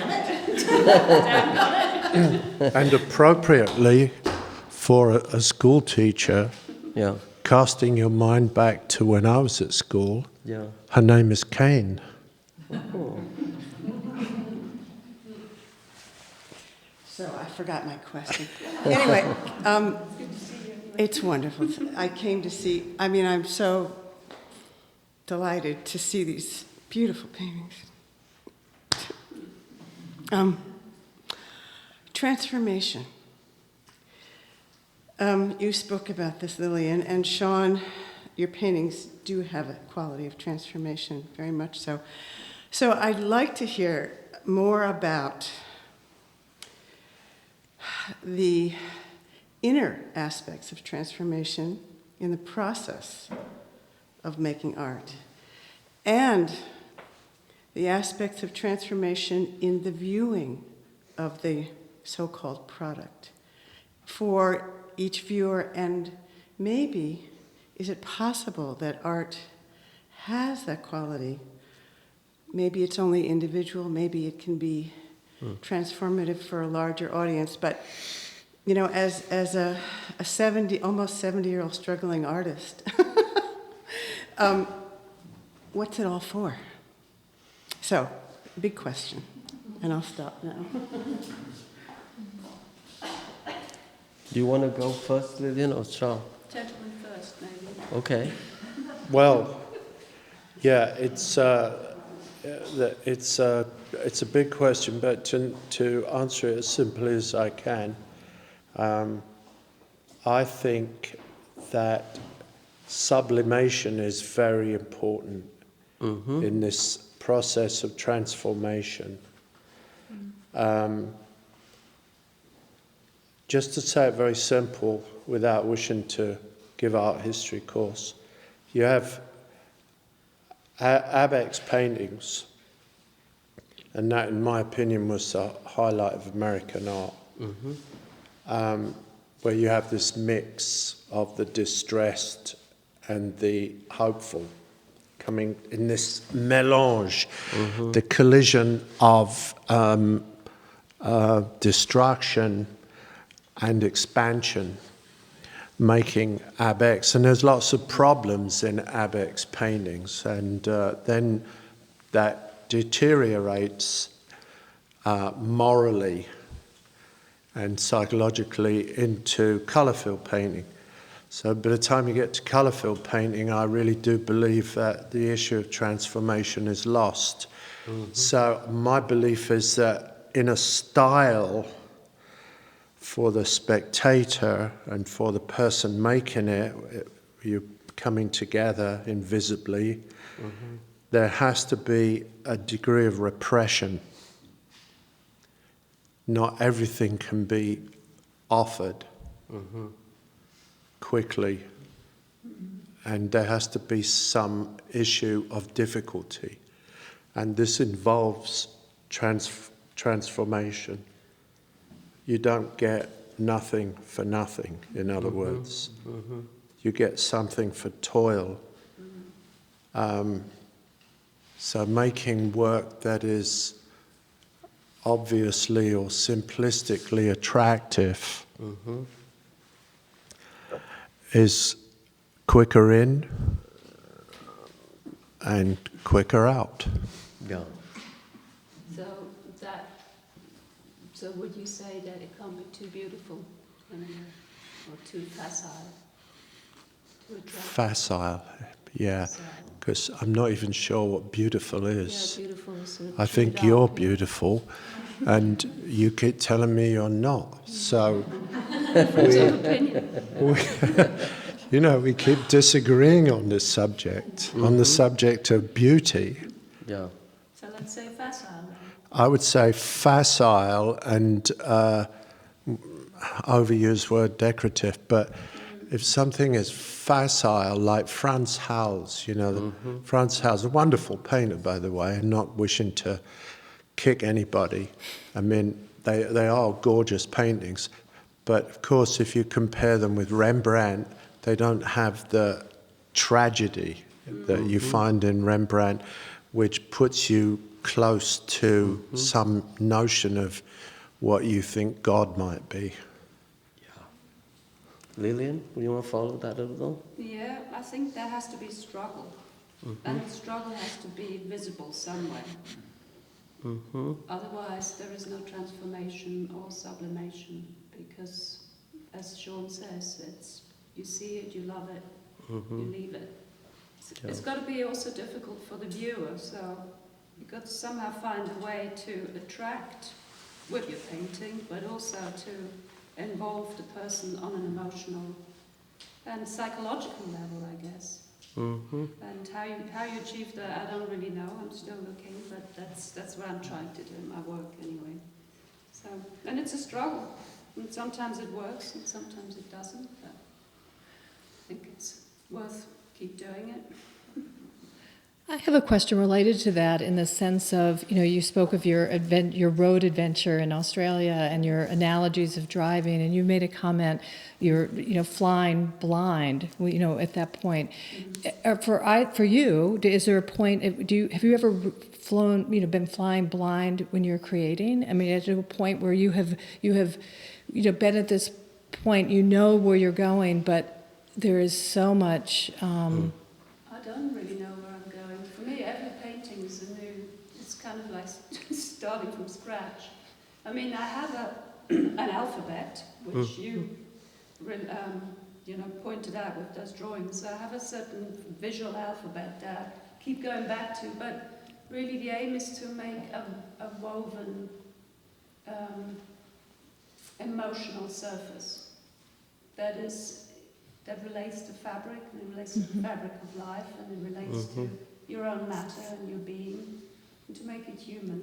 And appropriately, for a school teacher, Yeah. casting your mind back to when I was at school, Yeah. her name is Kane. Oh. So I forgot my question. Anyway, it's wonderful. I came to see, I'm so delighted to see these beautiful paintings. Transformation. You spoke about this, Liliane, and Sean, your paintings do have a quality of transformation, very much so. So I'd like to hear more about the inner aspects of transformation in the process of making art, and the aspects of transformation in the viewing of the so-called product for each viewer. And maybe, is it possible that art has that quality? Maybe it's only individual, maybe it can be transformative for a larger audience. But, as a almost 70-year-old struggling artist, what's it all for? So, big question, and I'll stop now. Do you want to go first, Liliane, or Sean? Gentleman first, maybe. Okay. Well, yeah, it's a big question, but to answer it as simply as I can, I think that sublimation is very important in this process of transformation. Just to say it very simple, without wishing to give art history course, you have Abek's paintings, and that, in my opinion, was the highlight of American art, where you have this mix of the distressed and the hopeful coming in this mélange, the collision of destruction and expansion, making Abek's. And there's lots of problems in Abek's paintings, and then that deteriorates morally and psychologically into colour-filled painting. So by the time you get to colour-filled painting, I really do believe that the issue of transformation is lost. So my belief is that in a style for the spectator and for the person making it, you're coming together invisibly, there has to be a degree of repression. Not everything can be offered quickly, and there has to be some issue of difficulty, and this involves transformation. You don't get nothing for nothing, in other words. You get something for toil. So making work that is obviously or simplistically attractive is quicker in and quicker out. Yeah. So would you say that it can't be too beautiful or too facile? Too attractive? Facile, yeah. Because I'm not even sure what beautiful is. Yeah, beautiful is I think you're beautiful, and you keep telling me you're not. So, we keep disagreeing on this subject, on the subject of beauty. Yeah. So let's say facile. I would say facile and overused word decorative, but if something is facile, like Frans Hals, Frans Hals, a wonderful painter, by the way, and not wishing to kick anybody. I mean, they are gorgeous paintings, but of course, if you compare them with Rembrandt, they don't have the tragedy that you find in Rembrandt, which puts you close to some notion of what you think God might be. Liliane, you want to follow that a little? Yeah, I think there has to be struggle. And the struggle has to be visible somewhere. Otherwise, there is no transformation or sublimation, because, as Sean says, you see it, you love it, you leave it. It's got to be also difficult for the viewer, so you've got to somehow find a way to attract with your painting, but also to involve the person on an emotional and psychological level, I guess. And how you achieve that, I don't really know. I'm still looking, but that's what I'm trying to do in my work anyway. So, and it's a struggle. And sometimes it works, and sometimes it doesn't. But I think it's worth keep doing it. I have a question related to that, in the sense of, you spoke of your road adventure in Australia and your analogies of driving, and you made a comment, you're flying blind, at that point. For you, is there a point? Have you ever flown? Been flying blind when you're creating? I mean, at a point where you have been at this point, where you're going, but there is so much. I don't really know where I'm going. For me, every painting is it's kind of like starting from scratch. I mean, I have an alphabet, which you pointed out with those drawings. I have a certain visual alphabet that I keep going back to, but really the aim is to make a woven emotional surface that relates to fabric, and it relates to the fabric of life, and it relates to your own matter and your being, and to make it human.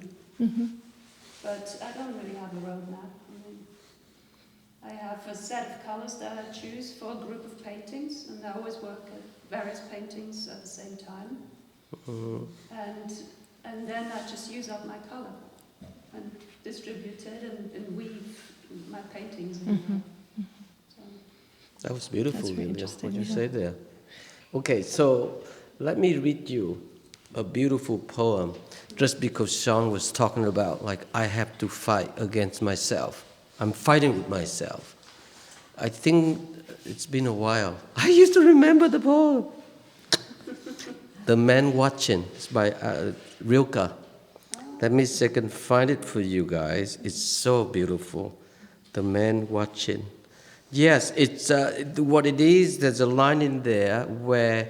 But I don't really have a roadmap. I have a set of colours that I choose for a group of paintings, and I always work at various paintings at the same time. And then I just use up my colour and distribute it and weave my paintings. That was beautiful, That's very Liliane, interesting, what you yeah. say there. Okay, so let me read you a beautiful poem, just because Sean was talking about, I have to fight against myself. I'm fighting with myself. I think it's been a while. I used to remember the poem. The Man Watching. It's by Rilke. Let me find it for you guys. It's so beautiful. The Man Watching. Yes, it's what it is. There's a line in there where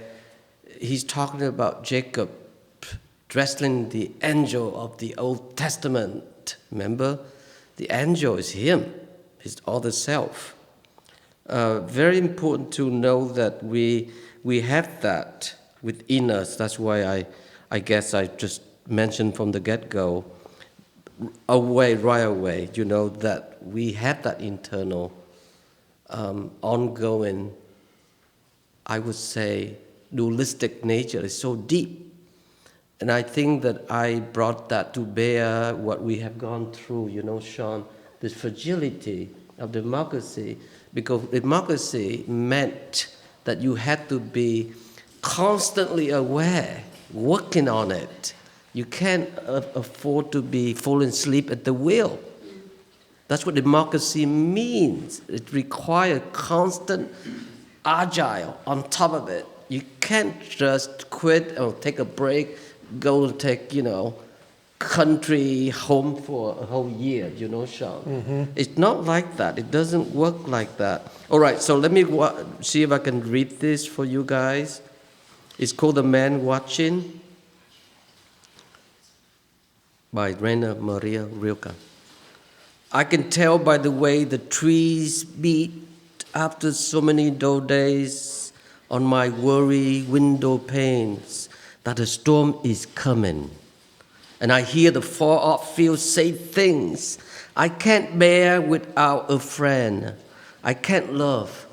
he's talking about Jacob wrestling the angel of the Old Testament. Remember, the angel is him, his other self. Very important to know that we have that within us. That's why I guess I just mentioned from the get-go, right away, that we have that internal, ongoing, I would say, dualistic nature is so deep. And I think that I brought that to bear, what we have gone through, Sean, this fragility of democracy, because democracy meant that you had to be constantly aware, working on it. You can't afford to be falling asleep at the wheel. That's what democracy means. It requires constant, agile on top of it. You can't just quit or take a break, go and take, country home for a whole year, Sean. Mm-hmm. It's not like that. It doesn't work like that. All right, so let me see if I can read this for you guys. It's called The Man Watching by Rainer Maria Rilke. I can tell by the way the trees beat after so many dull days on my worry window panes that a storm is coming. And I hear the far-off fields say things I can't bear without a friend. I can't love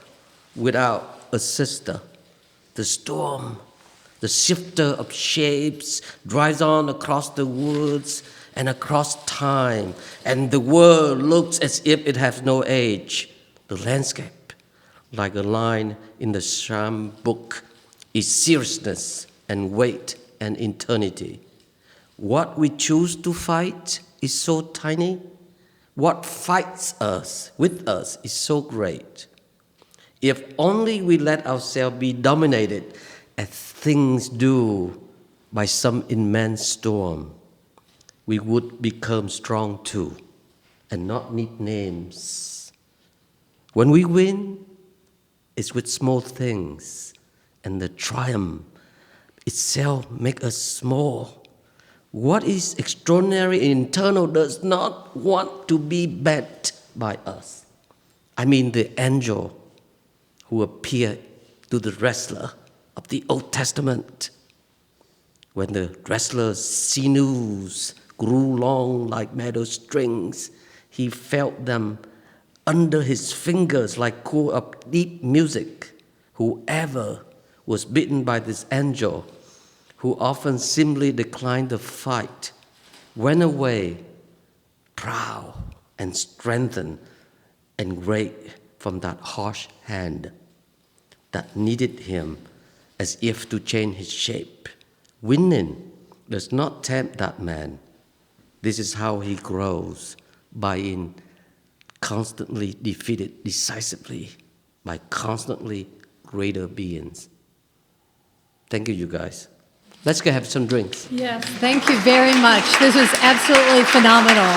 without a sister. The storm, the shifter of shapes, drives on across the woods and across time, and the world looks as if it has no age. The landscape, like a line in the Sham book, is seriousness and weight and eternity. What we choose to fight is so tiny. What fights us, with us, is so great. If only we let ourselves be dominated as things do by some immense storm, we would become strong too and not need names. When we win, it's with small things, and the triumph itself makes us small. What is extraordinary and internal does not want to be met by us. I mean the angel who appeared to the wrestler of the Old Testament. When the wrestler's sinews grew long like meadow strings, he felt them under his fingers like chords of deep music. Whoever was bitten by this angel, who often simply declined the fight, went away proud and strengthened and great from that harsh hand that kneaded him as if to change his shape. Winning does not tempt that man. This is how he grows, by being constantly defeated decisively by constantly greater beings. Thank you, you guys. Let's go have some drinks. Yes, thank you very much. This was absolutely phenomenal.